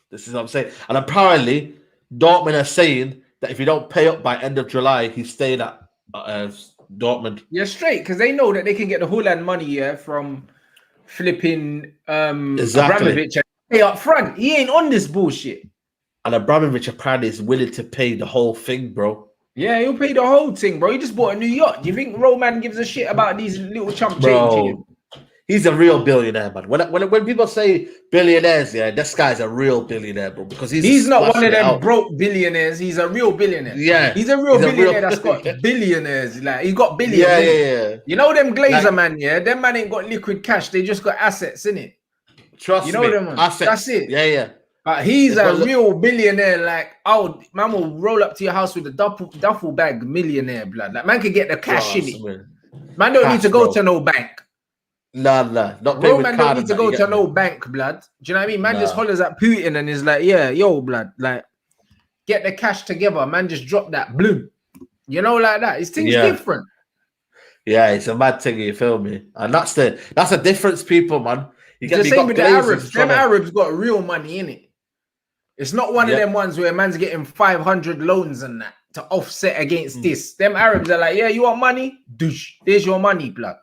This is what I'm saying. And apparently, Dortmund are saying that if you don't pay up by end of July, he's staying at Dortmund. Yeah, straight, because they know that they can get the Holland money from flipping Abramovich and pay up front. He ain't on this bullshit. And Abramovich apparently is willing to pay the whole thing, bro. Yeah, he'll pay the whole thing, bro. He just bought a new yacht. Do you think Roman gives a shit about these little chump change? He's a real billionaire, man. When people say billionaires, yeah, this guy's a real billionaire, bro. Because he's not one of them broke billionaires. He's a real billionaire. Yeah, he's a real billionaire that's got billionaires. Like, he's got billions. Yeah. You know them Glazer man, yeah? Them man ain't got liquid cash. They just got assets, innit? Trust me. You know them, man. Assets. That's it. Yeah. But he's a real billionaire. Like, man will roll up to your house with a duffel bag millionaire, blood. Like, man can get the cash in it. Man don't need to go to no bank. Nah. Not paying with man card. Don't need to go to no bank, blood. Do you know what I mean? Man just hollers at Putin and is like, yeah, yo, blood. Like, get the cash together. Man just drop that blue. You know, like that. His thing's different. Yeah, it's a mad thing, you feel me? And that's the difference, people, man. You get the same with the Arabs. Them Arabs got real money in it. It's not one of them ones where man's getting 500 loans and that to offset against this. Them Arabs are like, yeah, you want money? Douche. There's your money, blood.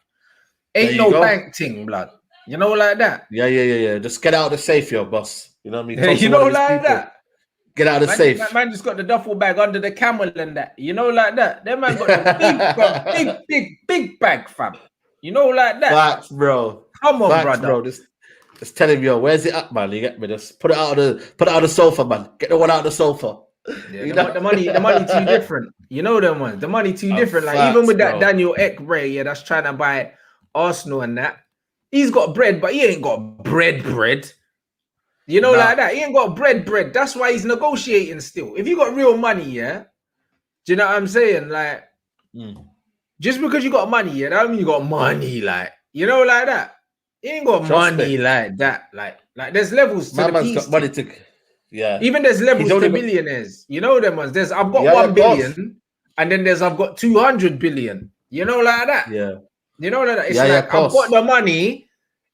Ain't no bank thing, blood. You know, like that. Yeah. Just get out of the safe, yo, boss. You know what I mean? You know, like that. Get out of the safe. Man just got the duffel bag under the camel and that. You know, like that. Them man got the big bag, fam. You know, like that. Facts, bro. Come on, brother. Bro. Just tell him, yo, where's it at, man? You get me? Just put it out of the sofa, man. Get the one out of the sofa. Yeah, the money too different. You know them ones. The money too different. Like, even with that Daniel Ekbray, that's trying to buy Arsenal and that. He's got bread, but he ain't got bread. You know, like that. He ain't got bread. That's why he's negotiating still. If you got real money, yeah. Do you know what I'm saying? Like, just because you got money, yeah, that don't mean you got money, like, you know, like that. He ain't got money like that. Like there's levels to the piece. Got money to, Even there's levels to millionaires. You know them ones. I've got 1 billion, and then I've got 200 billion. You know, like that. Yeah. You know that it's of I've got course. the money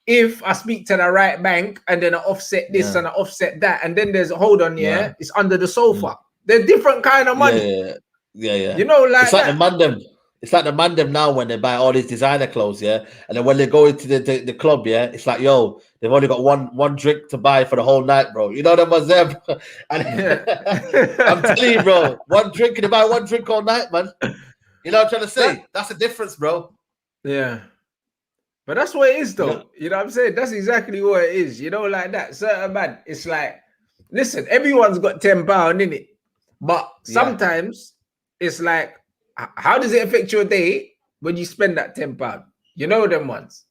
if I speak to the right bank and then I offset this and I offset that, and then there's hold on, it's under the sofa. They're different kind of money. Yeah. You know, like it's like the man them. It's like the man them now when they buy all these designer clothes, and then when they go into the club, it's like, yo, they've only got one drink to buy for the whole night, bro. You know that was them. And I'm telling you, bro, one drink, and they buy one drink all night, man. You know what I'm trying to say? That's the difference, bro. Yeah. But that's what it is, though. You know what I'm saying? That's exactly what it is. You know, like that. Certain man, it's like, listen, everyone's got £10 in it. But sometimes it's like, how does it affect your day when you spend that £10? You know them ones.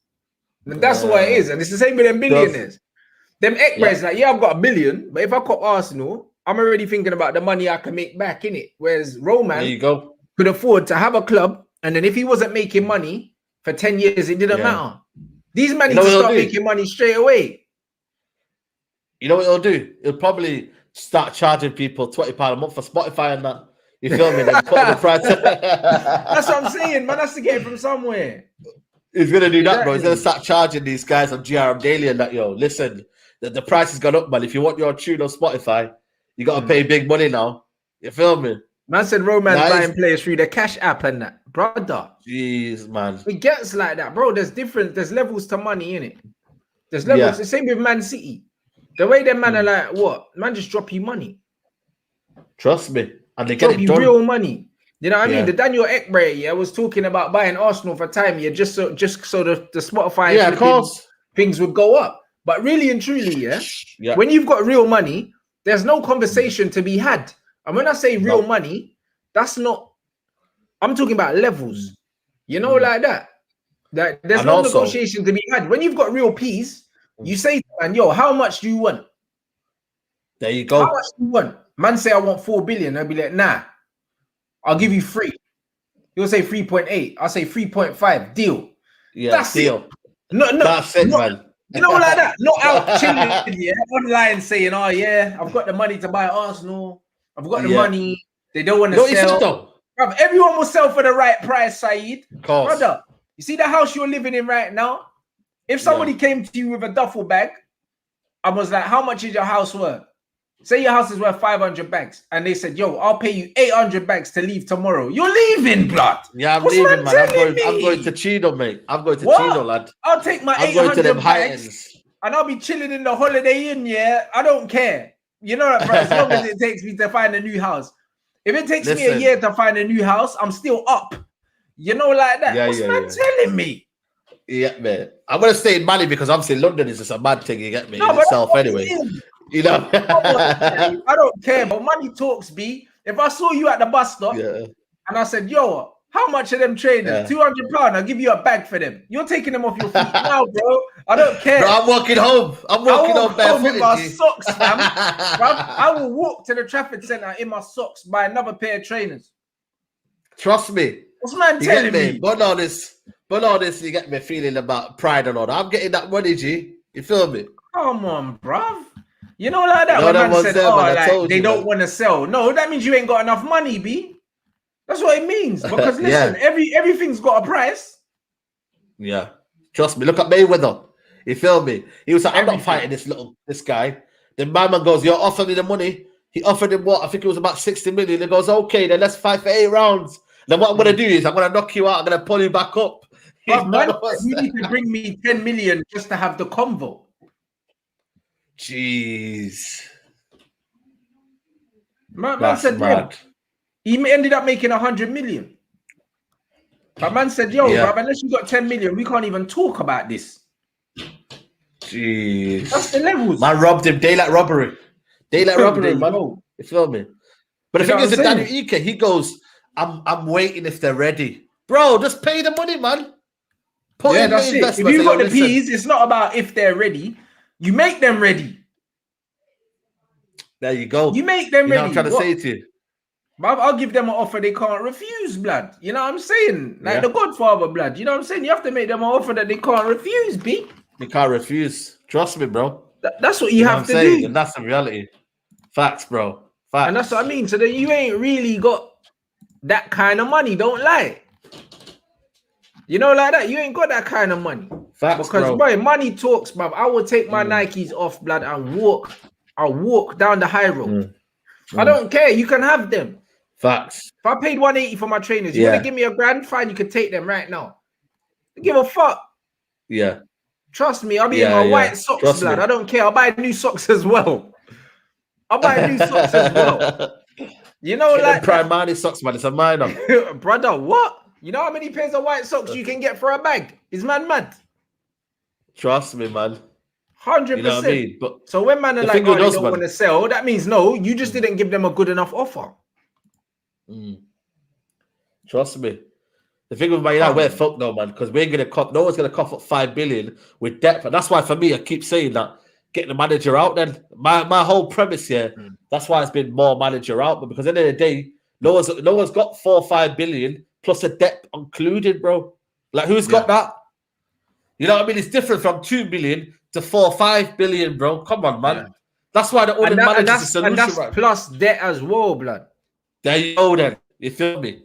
And that's what it is. And it's the same with them billionaires. Them Ekbres, like, I've got $1 billion, but if I cop Arsenal, I'm already thinking about the money I can make back in it. Whereas Roman could afford to have a club, and then if he wasn't making money for 10 years, it didn't matter. These men need to start making money straight away. You know what he'll do? He'll probably start charging people £20 a month for Spotify and that. You feel me? Then put the price. That's what I'm saying, man. That's to get it from somewhere. He's gonna do that, bro. He's gonna start charging these guys on GRM Daily and that. Yo, listen, the price has gone up, man. If you want your tune on Spotify, you gotta pay big money now. You feel me? Man said Roman's buying players through the Cash App and that, brother. Jeez, man. It gets like that, bro. There's levels to money in it. There's levels. The same with Man City. The way them man are like, what? Man just drop you money. Trust me. And they get it done. Real money. You know what I mean? The Daniel Ekbray, was talking about buying Arsenal for time, just so the Spotify things would go up. But really and truly, when you've got real money, there's no conversation to be had. And when I say real money, that's not, I'm talking about levels. You know, like that. There's no negotiation to be had. When you've got real peace, you say, man, yo, how much do you want? There you go. How much do you want? Man say I want 4 billion. I'll be like, nah, I'll give you 3. He'll say 3.8. I'll say 3.5. Deal. Yeah, that's deal. It. No, that's it, man. You know, like that. Not out chilling, online saying, oh yeah, I've got the money to buy Arsenal. I've got the money. They don't want to sell. Bro, everyone will sell for the right price, Saeed. Brother, you see the house you're living in right now? If somebody came to you with a duffel bag and was like, how much is your house worth? Say your house is worth 500 bags, and they said, yo, I'll pay you 800 bags to leave tomorrow. You're leaving, blood. Yeah, I'm leaving, man. I'm going to Chino, mate. I'm going to Chino, lad. I'll take my 800 bags and I'll be chilling in the Holiday Inn, I don't care. You know that, bro, as long as it takes me to find a new house. If it takes me a year to find a new house, I'm still up. You know, like that. What's man telling me? Yeah, man. I'm going to stay in Mali because obviously London is just a mad thing, you get me, in itself anyway. You know, I don't care, but money talks, B. If I saw you at the bus stop and I said, yo, how much are them trainers? £200, I'll give you a bag for them. You're taking them off your feet now, bro. I don't care. Bro, I'm walking home. I'm walking home barefoot in my socks, fam. Bro, I will walk to the traffic center in my socks, buy another pair of trainers. Trust me. What's man telling me? But all this, you get me feeling about pride and all that. I'm getting that money, G. You feel me? Come on, bruv. You know, like that, when man said, like, they don't want to sell. No, that means you ain't got enough money, B. That's what it means. Because listen, everything's got a price. Yeah. Trust me. Look at Mayweather. You feel me? He was like, I'm not fighting this guy. Then my man goes, you're offering me the money. He offered him what? I think it was about 60 million. He goes, okay, then let's fight for 8 rounds. Then what I'm going to do is I'm going to knock you out. I'm going to pull you back up. But man, you need to bring me 10 million just to have the convo. Jeez. Man said, yeah, he ended up making 100 million. But man said, yo, bro, unless you got 10 million, we can't even talk about this. Jeez. That's the levels. Man robbed him. Daylight robbery. Daylight robbery, man. You feel me? But the thing is, Daniel Ike, he goes, I'm waiting if they're ready. Bro, just pay the money, man. That's it. If you've got the P's, it's not about if they're ready. You make them ready. There you go. You make them ready. I'm trying to say to you. I'll give them an offer they can't refuse, blood. You know what I'm saying? Like the Godfather, blood. You know what I'm saying? You have to make them an offer that they can't refuse, B. They can't refuse. Trust me, bro. That's what you have to do. And that's the reality. Facts, bro. Facts. And that's what I mean. So then you ain't really got that kind of money. Don't lie. You know, like that. You ain't got that kind of money. Facts, Because, bro. money talks, bruv. I will take my Nikes off, blood, and walk. I'll walk down the high road. I don't care. You can have them. Facts. If I paid 180 for my trainers, you want to give me $1,000? Fine, you can take them right now. I give a fuck. Yeah. Trust me, I'll be in my white socks, Trust blood. me. I don't care. I'll buy new socks as well. I'll buy new socks as well. You know, get like Primani socks, man. It's a minor. Brother, what? You know how many pairs of white socks you can get for a bag? Is man mad? Trust me, man. 100%. You know what I mean? But so when man are like, oh, they don't want to sell, that means no, you just didn't give them a good enough offer. Trust me. The thing with Man United, we're fucked now, man, because we ain't gonna cough. No one's gonna cough up 5 billion with depth, and that's why for me, I keep saying that get the manager out. Then my whole premise here, that's why it's been more manager out. But because at the end of the day, no one's got 4 or 5 billion plus a depth included, bro. Like who's got that? You know what I mean? It's different from 2 billion to 4 or 5 billion, bro. Come on, man. Yeah. That's why the only manager is a solution, and that's right? plus debt as well, blood. There you go, then. You feel me?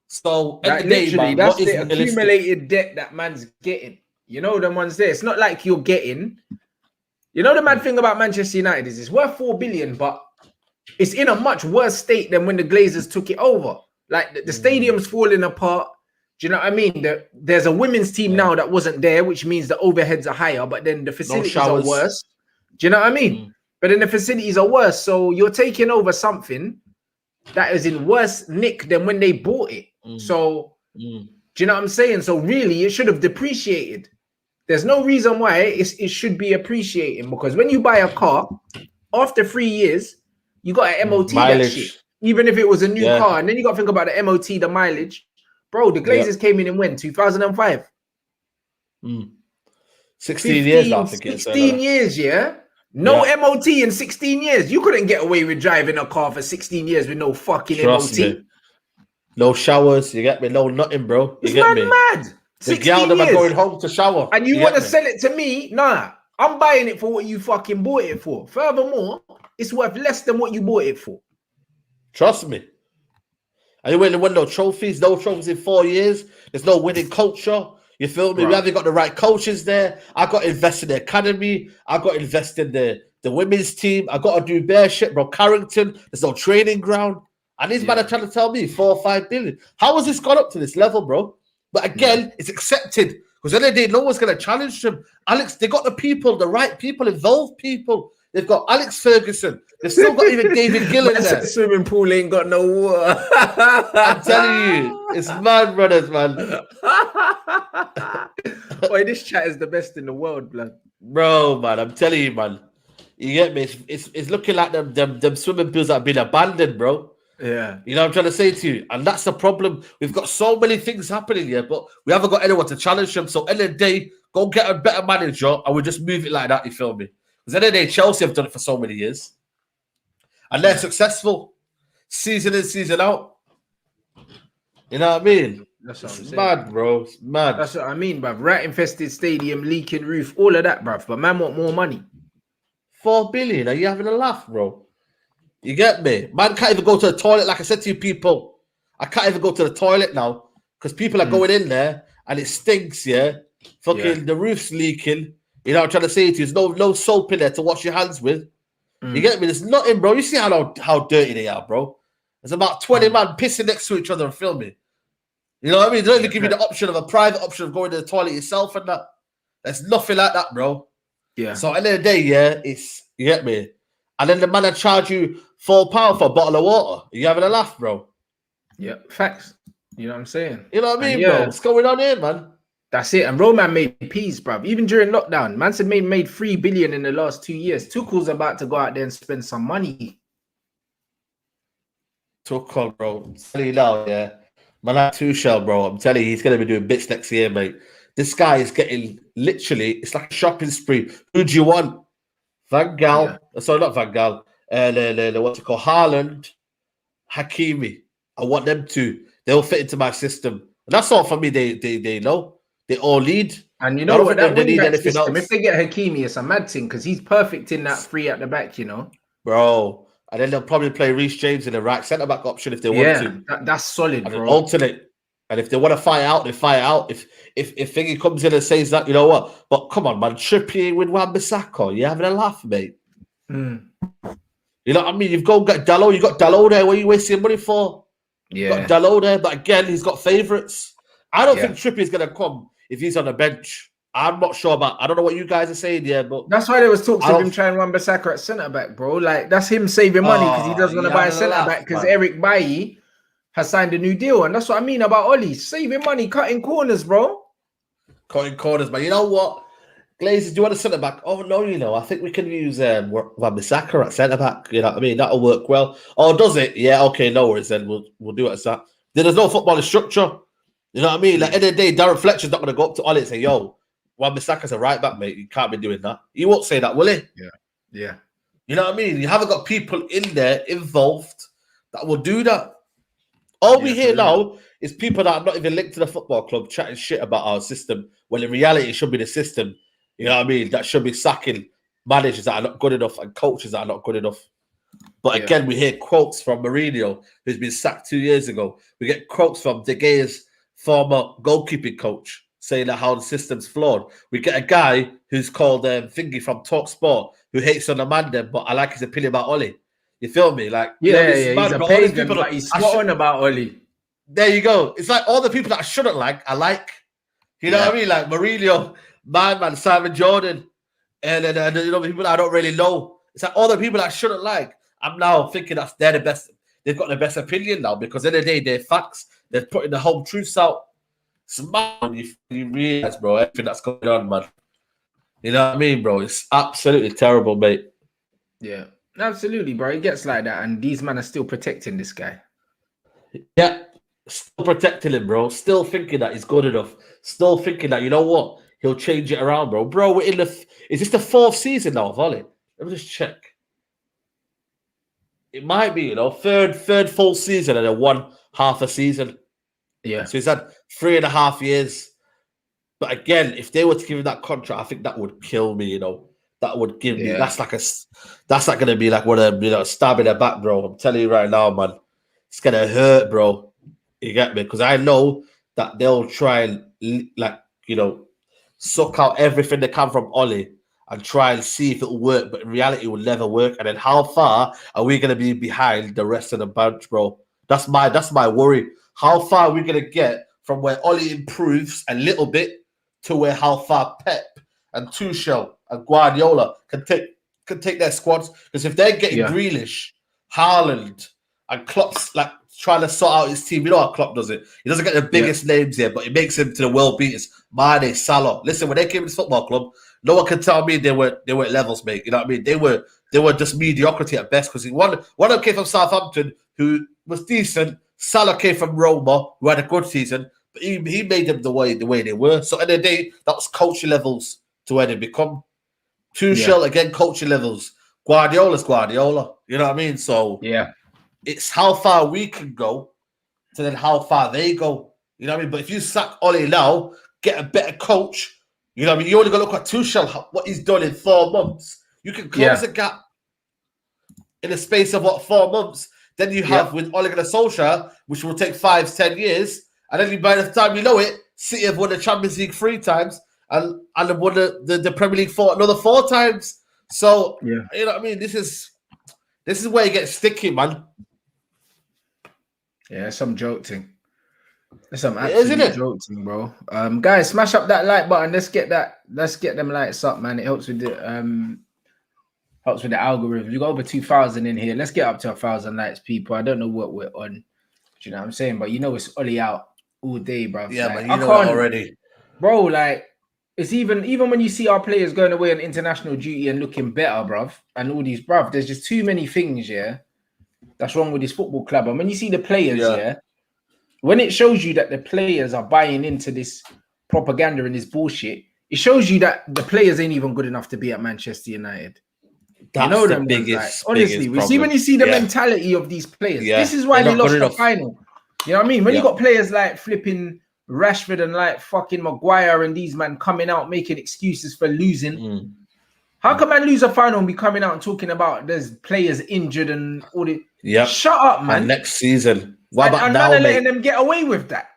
So like, literally, that's the accumulated debt that man's getting. You know, the ones there. It's not like you're getting. You know, the mad thing about Manchester United is it's worth 4 billion, but it's in a much worse state than when the Glazers took it over. Like the stadium's falling apart. Do you know what I mean? There's a women's team now that wasn't there, which means the overheads are higher, but then the facilities are worse. Do you know what I mean? But then the facilities are worse. So you're taking over something that is in worse nick than when they bought it. So, do you know what I'm saying? So really, it should have depreciated. There's no reason why it should be appreciating, because when you buy a car, after 3 years, you got an MOT that shit. Even if it was a new car, and then you got to think about the MOT, the mileage. Bro, the Glazers came in when? 2005? 16 years now, I think 16 years, yeah? No MOT in 16 years. You couldn't get away with driving a car for 16 years with no fucking MOT. Me. No showers, you get me? No nothing, bro. You get me? Mad. The girl them are going home to shower. And you want to sell it to me? Nah. I'm buying it for what you fucking bought it for. Furthermore, it's worth less than what you bought it for. Trust me. And you went and won no trophies in 4 years. There's no winning culture. You feel me? Right. We haven't got the right coaches there. I got to invest in the academy. I got to invest in the women's team. I got to do bare shit, bro. Carrington, there's no training ground. And these men are trying to tell me 4 or 5 billion. How has this gone up to this level, bro? But again, it's accepted. Because at the end of the day, no one's going to challenge them. Alex, they got the people, the right people, involved people. They've got Alex Ferguson. They've still got even David Gillen there. The swimming pool ain't got no water. I'm telling you, it's mad, brothers, man. Boy, this chat is the best in the world, blood. Bro, man, I'm telling you, man. You get me? It's looking like them swimming pools that have been abandoned, bro. Yeah. You know what I'm trying to say to you? And that's the problem. We've got so many things happening here, but we haven't got anyone to challenge them. So, end of the day, go get a better manager and we'll just move it like that, you feel me? Because end of the day, Chelsea have done it for so many years. And they're successful. Season in, season out. You know what I mean? That's what I'm saying. Mad, bro. It's mad. That's what I mean, bruv. Rat-infested stadium, leaking roof, all of that, bruv. But man want more money. 4 billion? Are you having a laugh, bro? You get me? Man can't even go to the toilet. Like I said to you people, I can't even go to the toilet now because people are going in there and it stinks, Fucking the roof's leaking. You know what I'm trying to say to you? There's no soap in there to wash your hands with. You get me? There's nothing, bro. You see how dirty they are, bro? There's about 20 men pissing next to each other and filming. You know what I mean? They don't even give you the option of a private option of going to the toilet yourself and that. There's nothing like that, bro. Yeah. So at the end of the day, it's, you get me? And then the man that charge you £4 for a bottle of water. Are you having a laugh, bro? Yeah, facts. You know what I'm saying? You know what I mean, bro? What's going on here, man? That's it. And Roman made peas, bruv. Even during lockdown, man said made 3 billion in the last 2 years. Tuchel's about to go out there and spend some money. Tuchel, bro. I'm telling you now, Man, that Tuchel, bro. I'm telling you, he's going to be doing bits next year, mate. This guy is getting, literally, it's like a shopping spree. Who do you want? Van Gaal. Sorry, not Van Gaal. What's it called? Haaland, Hakimi. I want them to. They'll fit into my system. And that's all for me. They know. They all lead. And you know what? That they need anything else. If they get Hakimi, it's a mad thing because he's perfect in that three at the back, you know. Bro. And then they'll probably play Reece James in the right centre-back option if they want to. That's solid, bro. Alternate. And if they want to fight out, they fight out. If Thingy comes in and says that, you know what? But come on, man, Trippier with Wan-Bissaka, you having a laugh, mate? Mm. You know what I mean? You've got Dalot. You got Dalot there. What are you wasting money for? Yeah. You've got Dalot there, but again, he's got favourites. I don't think Trippier's gonna come if he's on the bench. I'm not sure about. I don't know what you guys are saying, but that's why there was talks of him trying Wan-Bissaka at centre back, bro. Like that's him saving money because he doesn't want to buy a centre back because Eric Bailly has signed a new deal, and that's what I mean about Oli saving money, cutting corners, bro. Cutting corners, man. You know what? Glazers, do you want a centre back? Oh no, I think we can use Wan-Bissaka at centre back. You know what I mean? That'll work well. Oh, does it? Yeah, okay, no worries. Then we'll do it as that. There's no footballing structure. You know what I mean? Like, end of the day, Darren Fletcher's not going to go up to Ollie and say, yo, Wan-Bissaka's a right back, mate. You can't be doing that. He won't say that, will he? Yeah. You know what I mean? You haven't got people in there involved that will do that. All we hear now is people that are not even linked to the football club chatting shit about our system, when in reality, it should be the system, you know what I mean, that should be sacking managers that are not good enough and coaches that are not good enough. But again, we hear quotes from Mourinho, who's been sacked 2 years ago. We get quotes from De Gea's former goalkeeping coach saying that how the system's flawed. We get a guy who's called Thingy from Talk Sport who hates on Amanda, but I like his opinion about Oli. You feel me? Like, he's a pagan, but he's spot on about Oli. There you go. It's like all the people that I shouldn't like, I like. You know what I mean? Like Mourinho, man, Simon Jordan, and then the people that I don't really know. It's like all the people that I shouldn't like. I'm now thinking that they're the best. They've got the best opinion now because at the end of the day, they're facts. They're putting the whole truths out. Smart, you realize, bro, everything that's going on, man. You know what I mean, bro? It's absolutely terrible, mate. Yeah, absolutely, bro. It gets like that, and these men are still protecting this guy. Yeah, still protecting him, bro. Still thinking that he's good enough. Still thinking that, you know what? He'll change it around, bro. Bro, we're in the... Is this the 4th season now of Ollie? Let me just check. It might be, third full season and then 1.5 a season. Yeah. So he's had 3.5 years. But again, if they were to give him that contract, I think that would kill me, That would give me... That's like going to be like one of them, stab in the back, bro. I'm telling you right now, man. It's going to hurt, bro. You get me? Because I know that they'll try and, suck out everything they can from Ollie and try and see if it'll work, but in reality, it will never work. And then how far are we going to be behind the rest of the bunch, bro? That's my worry. How far are we going to get from where Ollie improves a little bit to how far Pep and Tuchel and Guardiola can take their squads? Because if they're getting Grealish, Haaland, and Klopp's like trying to sort out his team, you know how Klopp does it. He doesn't get the biggest names here, but he makes him to the world beaters. Mane, Salah. Listen, when they came to this football club, no one can tell me they weren't levels, mate. You know what I mean? They were just mediocrity at best because one of them came from Southampton who was decent. Salah came from Roma who had a good season, but he made them the way they were. So at the end of the day, that was coaching levels to where they become. Tuchel again, coaching levels. Guardiola's Guardiola. You know what I mean? So it's how far we can go to then how far they go. You know what I mean? But if you sack Ole now, get a better coach. You know what I mean? You only got to look at Tuchel, what he's done in 4 months. You can close the gap in the space of, 4 months. Then you have with Ole Gunnar Solskjaer, which will take 5-10 years. And then by the time you know it, City have won the Champions League 3 times and have won the Premier League another 4 times. So, you know what I mean? This is where it gets sticky, man. Yeah, some joke thing. That's some absolute joke thing, bro. Guys, smash up that like button. Let's get them likes up, man. It helps with the algorithm. We got over 2,000 in here. Let's get up to 1,000 likes, people. I don't know what we're on. Do you know what I'm saying? But you know it's Ollie out all day, bro. Yeah, like, man, you know it already. Bro, like it's even when you see our players going away on international duty and looking better, bruv, and all these, bruv, there's just too many things, that's wrong with this football club. And when you see the players, when it shows you that the players are buying into this propaganda and this bullshit, it shows you that the players ain't even good enough to be at Manchester United. That's the biggest, honestly, we see when you see the mentality of these players. This is why they lost the final. You know what I mean? When you got players like flipping Rashford and like fucking Maguire and these man coming out making excuses for losing. How can man lose a final and be coming out and talking about there's players injured and all the shut up, man. And next season. What about now, letting them get away with that?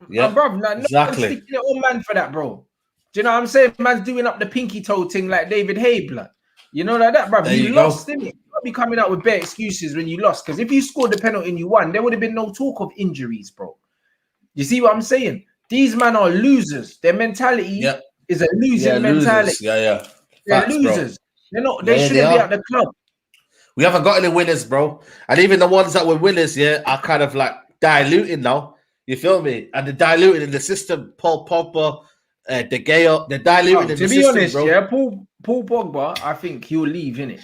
Yeah, bro, no one's exactly. sticking it on man for that, bro. Do you know what I'm saying? Man's doing up the pinky toe thing like David Hay, blood. You know, like that, bro. There You you go. lost, didn't it? You can't be coming out with bare excuses when you lost. Because if you scored the penalty and you won, there would have been no talk of injuries, bro. You see what I'm saying? These men are losers. Their mentality is a losing mentality. Losers. Yeah. They're Facts, losers. bro. They're not. They shouldn't be at the club. We haven't got any winners, bro. And even the ones that were winners, are kind of like diluting now. You feel me? And they're diluting in the system. Paul Pogba, De Gea, they're diluting in the system, To be honest, bro. Paul Pogba, I think he'll leave, innit?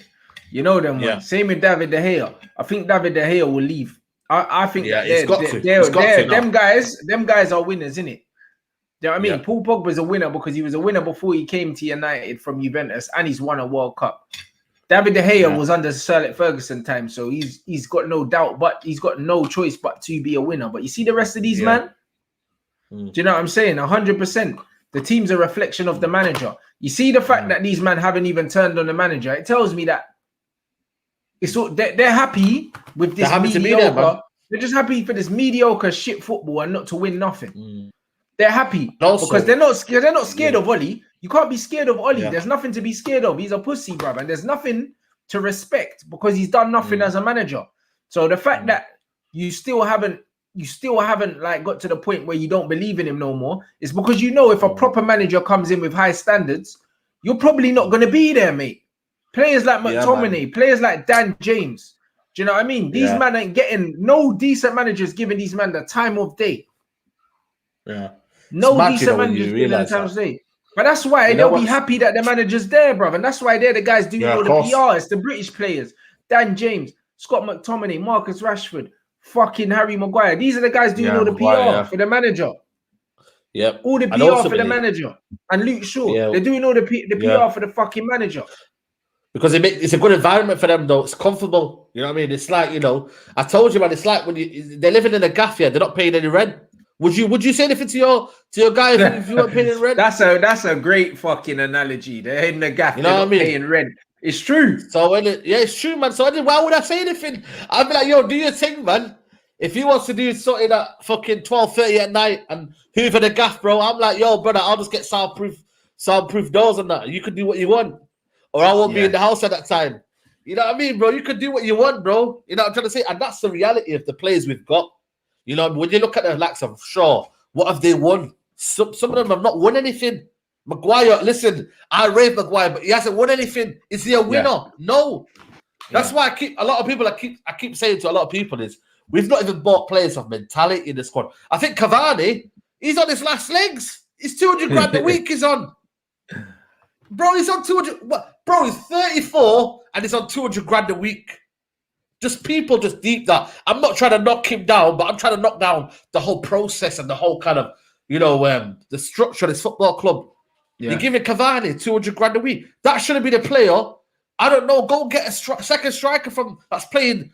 You know them ones. Same with David De Gea. I think David De Gea will leave. I think that them guys are winners, innit? You know what I mean? Paul Pogba's a winner because he was a winner before he came to United from Juventus and he's won a World Cup. David De Gea was under Sir Alex Ferguson time, so he's got no doubt, but he's got no choice but to be a winner. But you see the rest of these man? Do you know what I'm saying? 100%. The team's a reflection of the manager. You see the fact that these men haven't even turned on the manager. It tells me that it's all, they're happy with this mediocre. They're just happy for this mediocre shit football and not to win nothing. They're happy because they're not scared. They're not scared of Oli. You can't be scared of Oli. There's nothing to be scared of. He's a pussy, brother, and there's nothing to respect because he's done nothing as a manager. So the fact that you still haven't like got to the point where you don't believe in him no more is because you know if a proper manager comes in with high standards, you're probably not going to be there, mate. Players like McTominay, players like Dan James. Do you know what I mean? These men ain't getting no decent managers giving these men the time of day. No decent managers giving them the time of day. But that's why they'll be happy that the manager's there, brother. And that's why they're the guys doing all the PR. It's the British players. Dan James, Scott McTominay, Marcus Rashford, fucking Harry Maguire. These are the guys doing all the PR for the manager. All the PR for the manager. And Luke Shaw. They're doing all the PR for the fucking manager. Because it's a good environment for them, though. It's comfortable. You know what I mean? It's like, I told you, man, it's like when they're living in a gaff here, they're not paying any rent. Would you say anything to your guy if you weren't paying rent? That's a great fucking analogy. They're in the gaff, they're not paying rent. It's true. So it's true, man. So why would I say anything? I'd be like, yo, do your thing, man. If he wants to do something at fucking 12:30 at night and hoover the gaff, bro, I'm like, yo, brother, I'll just get soundproof doors and that. You can do what you want. Or I won't be in the house at that time. You know what I mean, bro? You could do what you want, bro. You know what I'm trying to say? And that's the reality of the players we've got. You know, when you look at the likes of Shaw, what have they won? Some of them have not won anything. Maguire, listen, I rate Maguire, but he hasn't won anything. Is he a winner? No. That's why I keep saying to a lot of people is we've not even bought players of mentality in the squad. I think Cavani, he's on his last legs. He's 200 grand a week he's on. Bro, he's on 200. Bro, he's 34 and he's on 200 grand a week. People just deep that. I'm not trying to knock him down, but I'm trying to knock down the whole process and the whole kind of, the structure of this football club. You're giving Cavani 200 grand a week. That shouldn't be the player. I don't know. Go get a second striker that's playing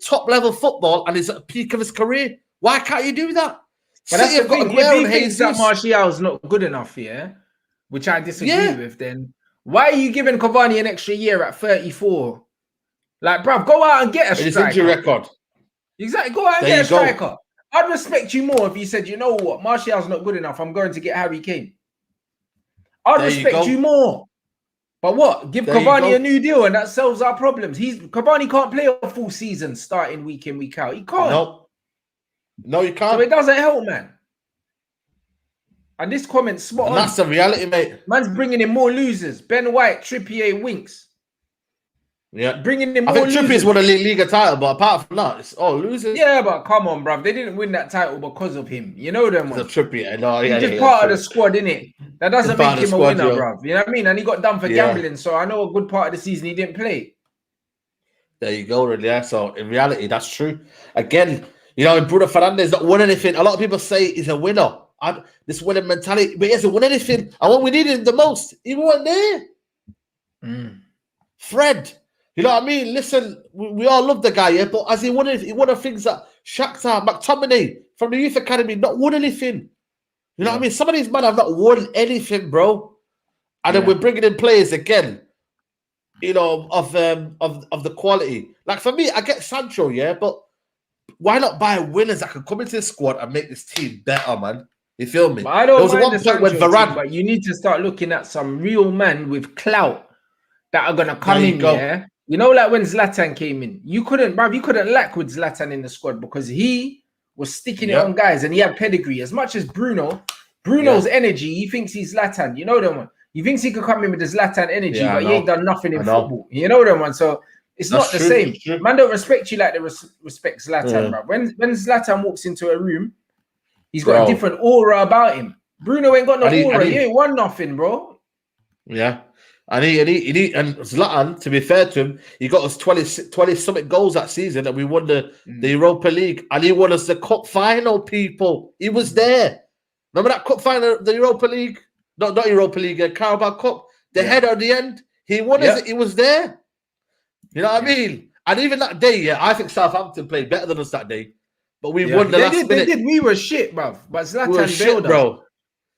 top level football and is at the peak of his career. Why can't you do that? But that's the thing. If he thinks that Martial's not good enough, which I disagree with, then why are you giving Cavani an extra year at 34? Like, bruv, go out and get a striker. His injury record. Exactly. Go out and get a striker. I'd respect you more if you said, you know what, Martial's not good enough. I'm going to get Harry Kane. I'd respect you more. But what? Give Cavani a new deal and that solves our problems. Cavani can't play a full season starting week in, week out. He can't. No, you can't. So it doesn't help, man. And this comment's spot on. That's the reality, mate. Man's bringing in more losers. Ben White, Trippier, Winks. Yeah, bringing in more. I think Trippier's won a league title, but apart from that, it's all losers. Yeah, but come on, bruv. They didn't win that title because of him. You know them. The Trippier, no, he's just part of the squad, innit? That doesn't make him a winner, bruv. You know what I mean? And he got done for gambling, so I know a good part of the season he didn't play. There you go, really. Yeah. So in reality, that's true. Again, Bruno Fernandes not won anything. A lot of people say he's a winner. This winning mentality, but he hasn't won anything. And what we needed the most, he wasn't there. Fred. You know what I mean? Listen, we all love the guy, but as he won things that Shakhtar, McTominay from the youth academy not won anything. You know what I mean? Some of these men have not won anything, bro. And then we're bringing in players again, of the quality. Like for me, I get Sancho, but why not buy winners that can come into the squad and make this team better, man? You feel me? But I don't There was mind one the point when Sancho Varane, thing, but you need to start looking at some real men with clout that are gonna come there you in, go. yeah. You know, like when Zlatan came in, you couldn't lack with Zlatan in the squad because he was sticking it on guys and he had pedigree. As much as Bruno's energy, he thinks he's Zlatan. You know that one. He thinks he could come in with the Zlatan energy, but he ain't done nothing in football. You know that one. So it's not the same. Man don't respect you like they respect Zlatan, bro. When Zlatan walks into a room, he's got a different aura about him. Bruno ain't got no aura. He ain't won nothing, bro. Yeah. And Zlatan, to be fair to him, he got us 20 something goals that season, and we won the Europa League, and he won us the cup final. People, he was there. Remember that cup final, the Europa League, not Europa League, Carabao Cup, the header at the end. He won us. He was there. You know what I mean? And even that day, I think Southampton played better than us that day, but we won the last minute. They did. We were shit, bruv. But Zlatan bailed us, bro.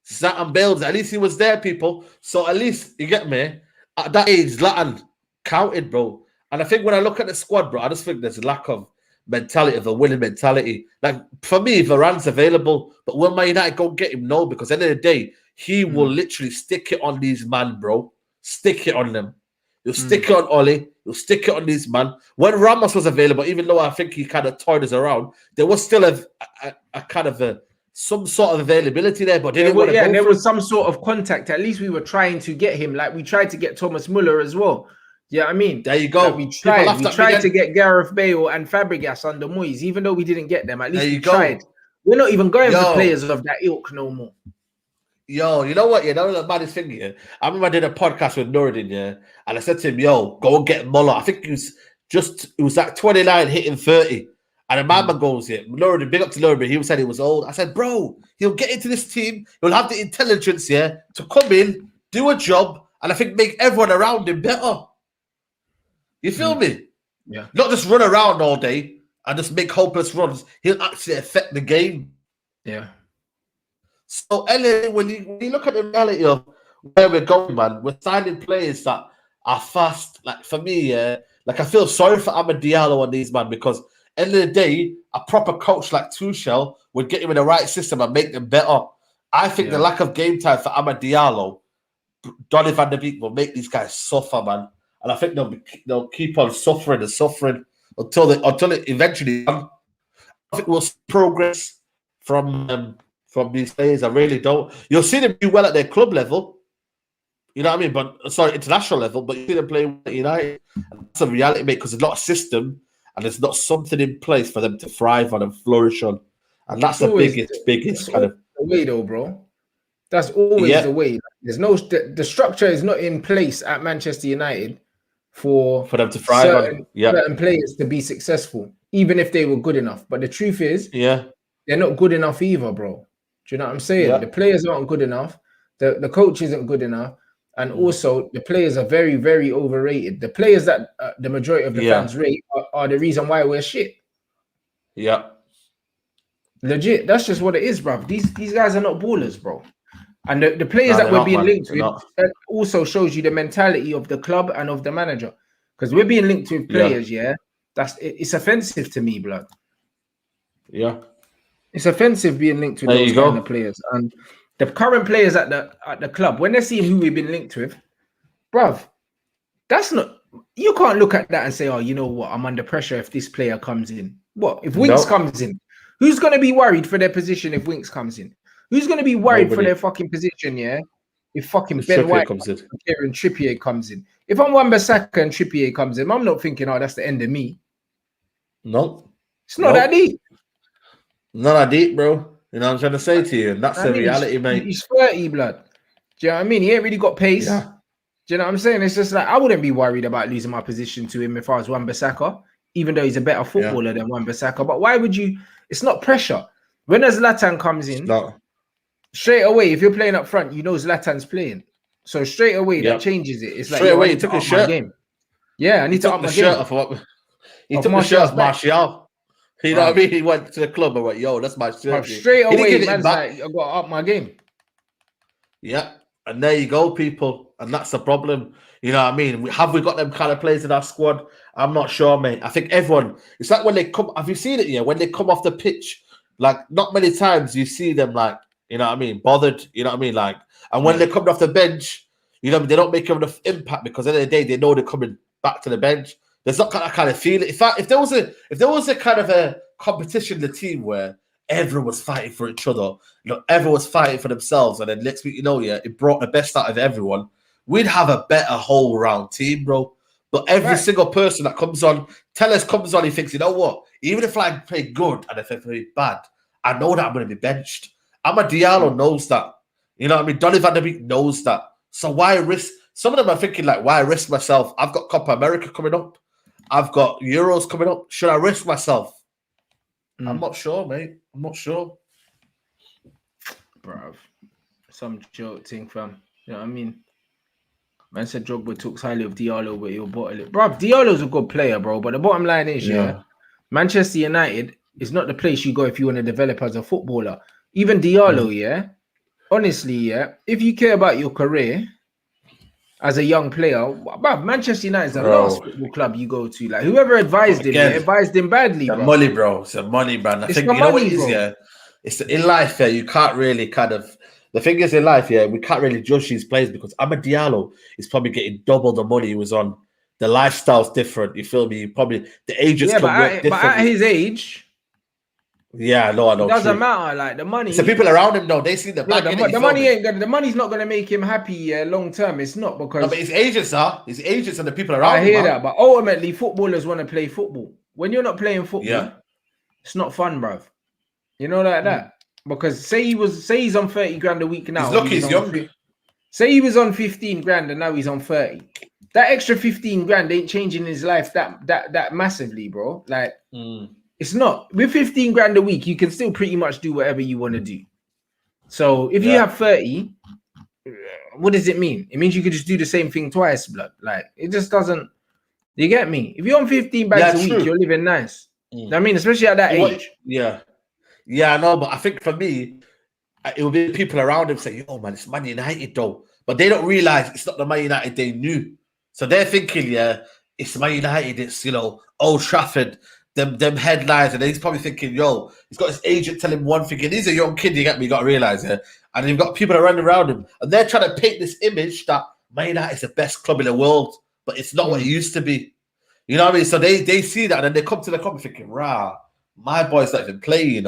Zlatan bailed. At least he was there, people. So at least, you get me? At that age, Zlatan counted, bro. And I think when I look at the squad, bro, I just think there's a lack of mentality, of a winning mentality. Like, for me, Varane's available, but will Man United go get him? No, because at the end of the day, he will literally stick it on these man, bro. Stick it on them. He'll stick it on Oli. He'll stick it on these man. When Ramos was available, even though I think he kind of toyed us around, there was still a kind of some sort of availability there, but there was some sort of contact. At least we were trying to get him, like we tried to get Thomas Muller as well. Yeah, I mean, there you go. Like we tried to get Gareth Bale and Fabregas under Moyes, even though we didn't get them. At least we tried. We're not even going for players of that ilk no more. Yo, you know what? You know the maddest thing here? I remember I did a podcast with Nuruddin, and I said to him, yo, go and get Muller. I think it was like 29 hitting 30. And a man goes here. Nuruddin, big up to Nuruddin, he said he was old. I said, bro, he'll get into this team. He'll have the intelligence here to come in, do a job, and I think make everyone around him better. You feel me? Yeah. Not just run around all day and just make hopeless runs. He'll actually affect the game. Yeah. So, when you look at the reality of where we're going, man, we're signing players that are fast. Like, for me, like, I feel sorry for Amad Diallo and these, man, because end of the day, a proper coach like Tuchel would get him in the right system and make them better. I think the lack of game time for Amad Diallo, Donny van der Beek will make these guys suffer, man. And I think they'll keep on suffering and suffering until it eventually. I think we'll see progress from these players. I really don't. You'll see them do well at their club level. You know what I mean? But sorry, international level. But you see them play at United. And that's a reality, mate, because there's not a system and there's not something in place for them to thrive on and flourish on. And that's the biggest kind of the way, though, bro. That's always the way. There's no the structure is not in place at Manchester United for them to thrive certain players to be successful, even if they were good enough. But the truth is, they're not good enough either, bro. Do you know what I'm saying? Yeah. The players aren't good enough. The coach isn't good enough. And also, the players are very, very overrated. The players that the majority of the fans rate are the reason why we're shit. Yeah. Legit. That's just what it is, bro. These guys are not ballers, bro. And the players that we're being linked with also shows you the mentality of the club and of the manager. Because we're being linked with players, it's offensive to me, blood. Yeah. It's offensive being linked with those kind of players. And the current players at the club, when they're seeing who we've been linked with, bruv, that's not, you can't look at that and say, oh, you know what, I'm under pressure if this player comes in. What? If Winks comes in, who's going to be worried for their position if Winks comes in? Who's going to be worried for their fucking position, if fucking Ben White comes in and Trippier comes in? If I'm Wan-Bissaka and Trippier comes in, I'm not thinking, oh, that's the end of me. No. It's not that deep. Not that deep, bro. You know what I'm trying to say to you? And that's the reality, mate. He's 30, blood. Do you know what I mean? He ain't really got pace. Yeah. Do you know what I'm saying? It's just like, I wouldn't be worried about losing my position to him if I was Wan-Bissaka, even though he's a better footballer than Wan-Bissaka. But why would you? It's not pressure. When Zlatan comes in, straight away, if you're playing up front, you know Zlatan's playing. So straight away, that changes it. It's like, straight away, he took his shirt. Game. Yeah, I need to up my game. He took the shirt off Martial. You know what I mean? He went to the club and went, yo, that's my shirt. Straight away, man's like, I've got to up my game. Yeah. And there you go, people. And that's the problem. You know what I mean? Have we got them kind of players in our squad? I'm not sure, mate. I think everyone, it's like when they come, have you seen it here? When they come off the pitch, like not many times you see them like, you know what I mean, bothered, you know what I mean? Like, and when they come off the bench, you know, they don't make enough impact because at the end of the day, they know they're coming back to the bench. There's not that kind of feeling. In fact, if there was a kind of a competition in the team where everyone was fighting for each other, you know, everyone was fighting for themselves, and then next week, you know, yeah, it brought the best out of everyone, we'd have a better whole round team, bro. But every single person that comes on, Tellers comes on, he thinks, you know what? Even if I play good and if I play bad, I know that I'm going to be benched. Amad Diallo knows that. You know what I mean? Donny van der Beek knows that. So why risk? Some of them are thinking like, why risk myself? I've got Copa America coming up. I've got Euros coming up. Should I risk myself? I'm not sure, mate. I'm not sure. Bruv. Some joke thing, fam. You know what I mean? Man said Drogba talks highly of Diallo, but he'll bottle it. Bruv, Diallo's a good player, bro. But the bottom line is, Manchester United is not the place you go if you want to develop as a footballer. Even Diallo, honestly, if you care about your career as a young player, bruv, Manchester United is the last football club you go to. Like, whoever advised him, advised him badly, bro. Money, bro. It's a money, man. I think, you know what it is, It's in life, you can't really kind of... The thing is in life, we can't really judge these players because Amad Diallo is probably getting double the money he was on. The lifestyle's different. You feel me? Probably the agents can work differently. But at his age, I know. It doesn't matter. Like the money. It's the people around him, though. They see the back. The money ain't gonna. The money's not gonna make him happy long term. It's not because. No, but his agents are. His agents and the people around him. I hear that, but ultimately, footballers want to play football. When you're not playing football, it's not fun, bruv. You know that. Because say he's on 30 grand a week now. He's lucky he's young. Say he was on 15 grand and now he's on 30. That extra 15 grand ain't changing his life that massively, bro. Like it's not. With 15 grand a week, you can still pretty much do whatever you want to do. So if you have 30, what does it mean? It means you could just do the same thing twice, blood. Like it just doesn't. You get me? If you're on 15 bags a week, you're living nice. I mean, especially at that age. Yeah, I know, but I think for me, it will be people around him saying, "Yo, man, it's Man United, though." But they don't realize it's not the Man United they knew. So they're thinking, it's Man United, it's, Old Trafford, them headlines. And he's probably thinking, yo, he's got his agent telling him one thing. And he's a young kid, you get me? You got to realize, And you've got people around him. And they're trying to paint this image that Man United is the best club in the world. But it's not what it used to be. You know what I mean? So they see that and then they come to the club thinking, rah, my boy's not even playing,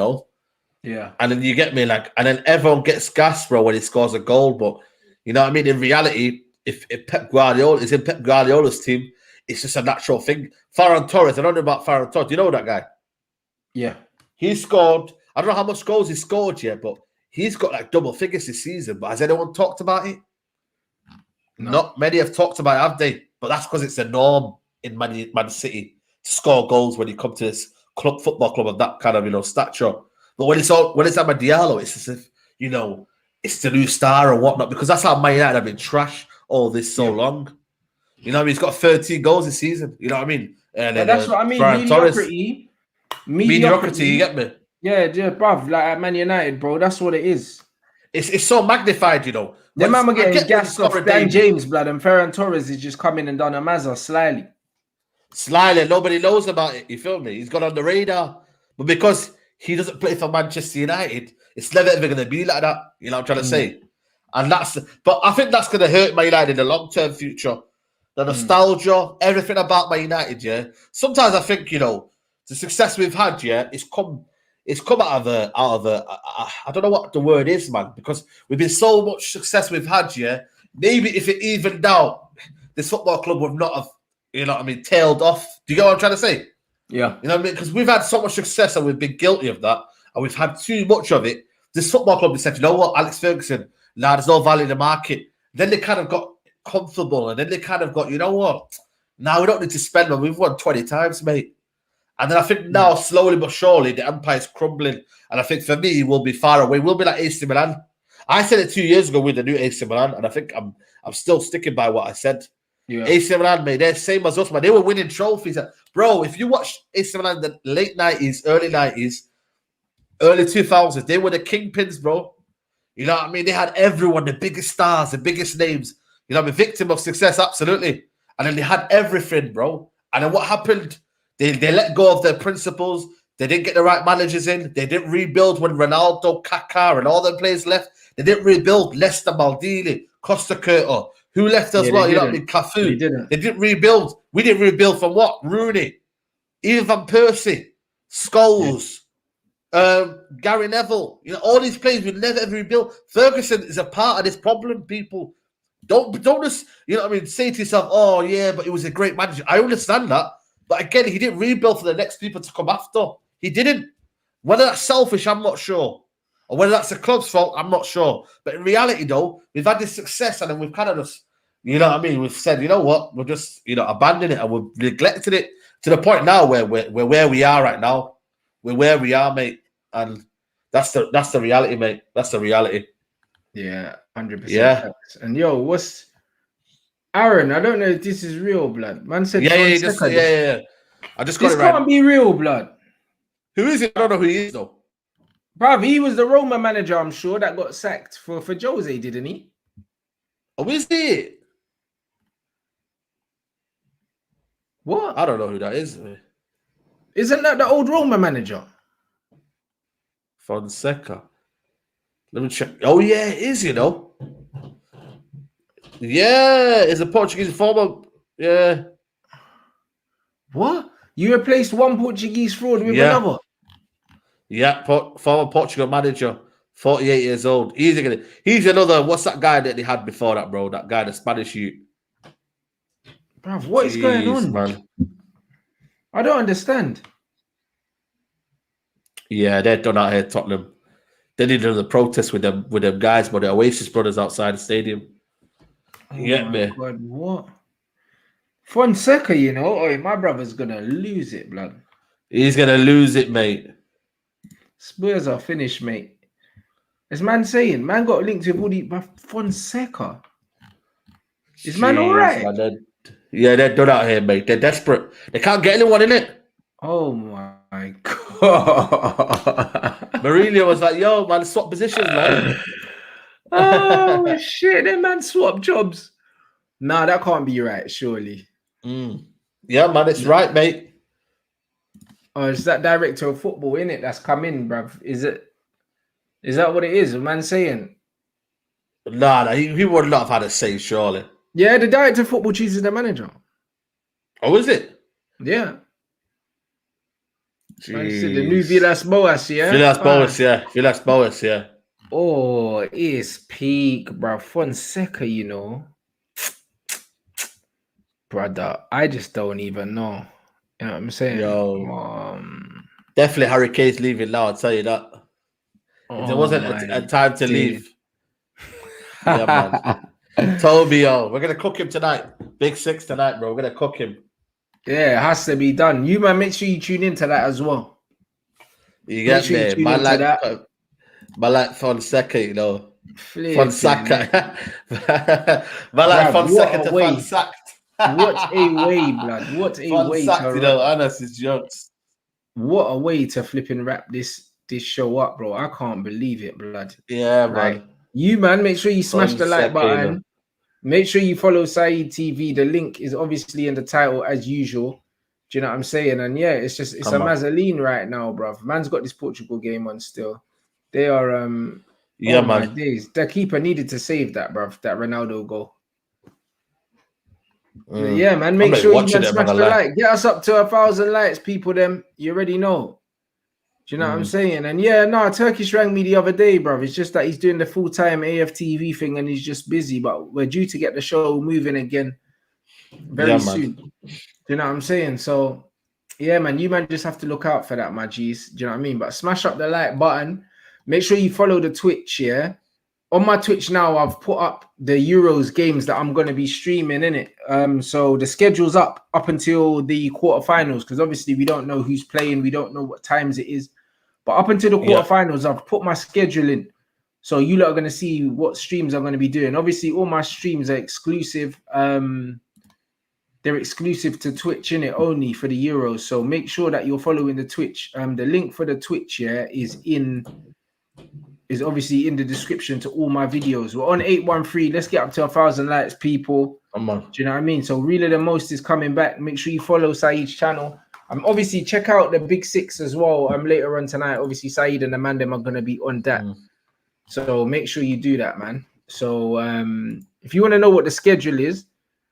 Yeah. And then you get me, like, and then everyone gets gas, bro, when he scores a goal. But you know what I mean? In reality, if Pep Guardiola is in Pep Guardiola's team, it's just a natural thing. Ferran Torres, I don't know about Ferran Torres. Do you know that guy? Yeah. He scored, I don't know how much goals he scored yet, but he's got like double figures this season. But has anyone talked about it? No. Not many have talked about it, have they? But that's because it's a norm in Man City to score goals when you come to this football club of that kind of, stature. But when it's Amad Diallo, it's as if, it's the new star or whatnot, because that's how Man United have been trash all this so long. You know what I mean? He's got 13 goals this season. You know what I mean? And then, that's what I mean. Mediocrity, you get me? Yeah, bruv. Like at Man United, bro, that's what it is. It's so magnified, The man are getting gassed off Dan James, blood, and Ferran Torres is just coming and done a mazza slyly. Nobody knows about it. You feel me? He's got on the radar. But because he doesn't play for Manchester United, it's never ever going to be like that. You know what I'm trying to say? And but I think that's going to hurt Man United in the long-term future. The nostalgia, everything about Man United, Sometimes I think, the success we've had, it's come out of I don't know what the word is, man, because we've been so much success we've had, maybe if it evened out, this football club would not have, tailed off. Do you get what I'm trying to say? Yeah. You know what I mean? Because we've had so much success and we've been guilty of that, and we've had too much of it. This football club, they said, you know what, Alex Ferguson, there's no value in the market. Then they kind of got comfortable, and then they kind of got, you know what, now we don't need to spend them. We've won 20 times, mate. And then I think now, slowly but surely, the empire's crumbling. And I think for me, we'll be far away. We'll be like AC Milan. I said it 2 years ago with the new AC Milan, and I think I'm still sticking by what I said. Yeah. AC Milan, mate, they're same as us, man. They were winning trophies. Bro, if you watch AC Milan in the late 90s, early 90s, early 2000s, they were the kingpins, bro. You know what I mean? They had everyone, the biggest stars, the biggest names. You know, I'm a victim of success, absolutely. And then they had everything, bro. And then what happened? They let go of their principles. They didn't get the right managers in. They didn't rebuild when Ronaldo, Kaká, and all the players left. They didn't rebuild Leicester, Maldini, Costa Curta, who left as well. You know what I mean? Cafu. They didn't rebuild. We didn't rebuild from what? Rooney, Ian Van Persie, Scholes, Gary Neville. You know, all these players we never ever rebuild. Ferguson is a part of this problem, people. Don't just, you know what I mean, say to yourself, oh yeah, but he was a great manager. I understand that. But again, he didn't rebuild for the next people to come after. He didn't. Whether that's selfish, I'm not sure. Or whether that's the club's fault, I'm not sure. But in reality, though, we've had this success and then we've kind of just, you know what I mean? We've said, you know what? We'll just, you know, abandon it and we've neglected it to the point now where we're where we are right now. We're where we are, mate. And that's the reality, mate. That's the reality. Yeah, 100%. Yeah. And yo, what's Aaron? I don't know if this is real, blood. Man said, yeah. I just got this it right. can't be real, blood. Who is it? I don't know who he is, though. Bruv, he was the Roma manager, I'm sure, that got sacked for Jose, didn't he? Oh, is he? What? I don't know who that is. Isn't that the old Roma manager? Fonseca. Let me check. Oh, yeah, it is, you know. Yeah, it's a Portuguese former. Yeah. What? You replaced one Portuguese fraud with another? Yeah, former Portugal manager, 48 years old. He's another, what's that guy that they had before that, bro? That guy, the Spanish youth. Bruv, what is going on? Man. I don't understand. Yeah, they're done out here, Tottenham. They did another protest with them guys, but the Oasis brothers outside the stadium. Oh my God, what? Fonseca, you know, oh, my brother's gonna lose it, blood. He's gonna lose it, mate. Spurs are finished, mate. As man saying, man got linked with all the Fonseca. Is man all right? Man, they're done out here, mate. They're desperate. They can't get anyone in it. Oh my God. Mourinho was like, yo, man, swap positions, man. Oh shit, that man swap jobs. Nah, that can't be right, surely. Yeah, man, it's right, mate. Oh, it's that director of football, innit, that's come in, bruv. Is that what it is? A man saying? Nah, he would not have had a say, surely. Yeah, the director of football chooses the manager. Oh, is it? Yeah. Man said the new Villas-Boas, yeah? Villas-Boas, yeah. Oh, it's peak, bruv. Fonseca, you know. Brother, I just don't even know. You know what I'm saying? Yo, definitely Harry Kane's leaving now, I'll tell you that. If there wasn't a time to leave. Yeah, man. Toby, yo, we're going to cook him tonight. Big 6 tonight, bro. We're going to cook him. Yeah, it has to be done. You, man, make sure you tune into that as well. You get me? Man like Fonseca, you know. Fonseca. Man like Fonseca to Fonsacked. What a way, blood. What a way to, you know, honest is jokes. What a way to flipping wrap this show up, bro. I can't believe it, blood. Yeah, right. Man. You, man, make sure you smash the like button. Make sure you follow Saeed TV. The link is obviously in the title as usual. Do you know what I'm saying? And yeah, it's a mazzoline right now, bruv. Man's got this Portugal game on still. They are yeah, oh man. My days. The keeper needed to save that, bruv. That Ronaldo goal. Yeah, man. Make sure you smash the like. Get us up to 1,000 likes, people. You already know. Do you know what I'm saying? And yeah, no, Turkish rang me the other day, bruv. It's just that he's doing the full-time AFTV thing and he's just busy. But we're due to get the show moving again very soon. Do you know what I'm saying? So yeah, man, you man just have to look out for that, my G's. Do you know what I mean? But smash up the like button. Make sure you follow the Twitch, yeah? On my Twitch now, I've put up the Euros games that I'm going to be streaming in it. So the schedule's up until the quarterfinals, because obviously we don't know who's playing. We don't know what times it is. But up until the quarterfinals, I've put my schedule in. So you lot are going to see what streams I'm going to be doing. Obviously, all my streams are exclusive. They're exclusive to Twitch, innit, only for the Euros. So make sure that you're following the Twitch. The link for the Twitch, is in is obviously in the description to all my videos. We're on 813. Let's get up to 1,000 likes, people. Come on. Do you know what I mean? So Really the Most is coming back. Make sure you follow Saeed's channel. Obviously check out the Big Six as well. Later on tonight. Obviously Saeed and Amanda are gonna be on that. So make sure you do that, man. So if you want to know what the schedule is,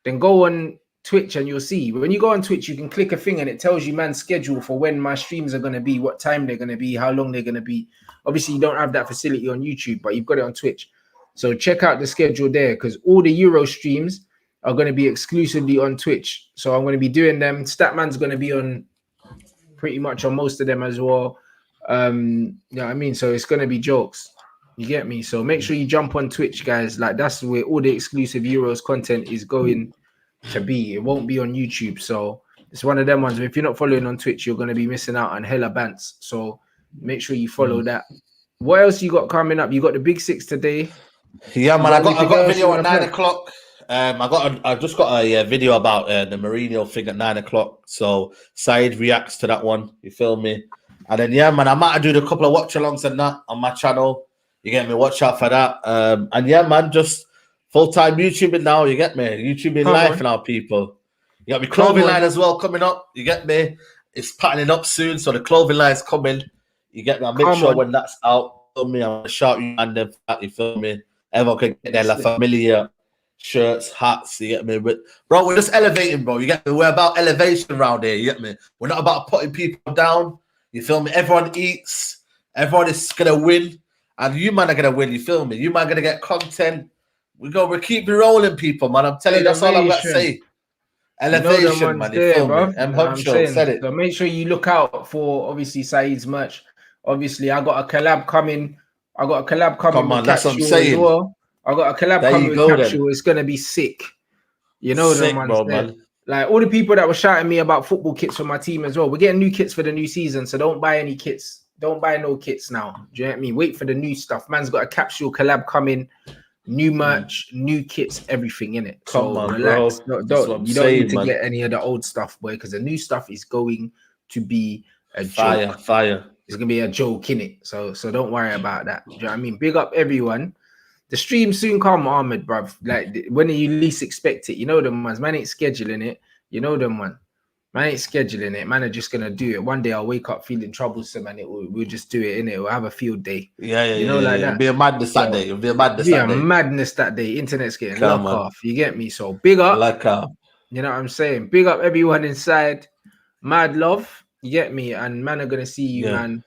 then go on Twitch and you'll see. When you go on Twitch, you can click a thing and it tells you man's schedule for when my streams are going to be, what time they're going to be, how long they're going to be. Obviously, you don't have that facility on YouTube, but you've got it on Twitch. So check out the schedule there, because all the Euro streams are going to be exclusively on Twitch. So I'm going to be doing them. Statman's going to be on pretty much on most of them as well. You know what I mean? So it's going to be jokes. You get me? So make sure you jump on Twitch, guys. Like, that's where all the exclusive Euros content is going to be. It won't be on YouTube. So it's one of them ones where if you're not following on Twitch, you're going to be missing out on hella bants. So make sure you follow that. What else you got coming up? You got the Big Six today. Yeah, man. I got a video at 9 o'clock. I just got a video about the Mourinho thing at 9 o'clock. So Saeed reacts to that one. You feel me? And then yeah, man, I might do a couple of watch alongs and that on my channel. You get me? Watch out for that. And yeah, man, just full-time YouTubing now. You get me? YouTubing life now, people. You got me clothing line as well coming up. You get me? It's patterning up soon, so the clothing line is coming. You get me? I'll make sure when that's out, you feel me? I'm going to shout you and them for that, you feel me? Everyone can get their La Familia shirts, hats, you get me? But, bro, we're just elevating, bro. You get me? We're about elevation around here, you get me? We're not about putting people down. You feel me? Everyone eats. Everyone is going to win. And you man are gonna win, you feel me? You man gonna get content. We keep rolling, people, man. I'm telling you, that's all I'm gonna say. Elevation, man. You feel me? Said it. So make sure you look out for obviously Saeed's merch. Obviously, I got a collab coming. Come on, that's what I'm saying. As well. I got a collab coming with Capsule. It's gonna be sick. You know sick, the bro, man. Like all the people that were shouting me about football kits for my team as well. We're getting new kits for the new season, so don't buy any kits. Don't buy no kits now. Do you know what I mean? Wait for the new stuff. Man's got a Capsule collab coming, new merch, new kits, everything in it. Come on, relax. Bro. You don't need to get any of the old stuff, boy, because the new stuff is going to be a joke. Fire. It's gonna be a joke in it. So don't worry about that. Do you know what I mean? Big up everyone. The stream soon come, Ahmed, bruv. Like when you least expect it. You know them ones. Man ain't scheduling it. You know them one. Man ain't scheduling it. Man are just gonna do it. One day I'll wake up feeling troublesome and we'll just do it, innit? We'll have a field day. Yeah. Like that. It'll be a madness that day. Madness that day. Internet's getting locked off. You get me? So big up. You know what I'm saying? Big up everyone inside. Mad love. You get me? And man are gonna see you, man.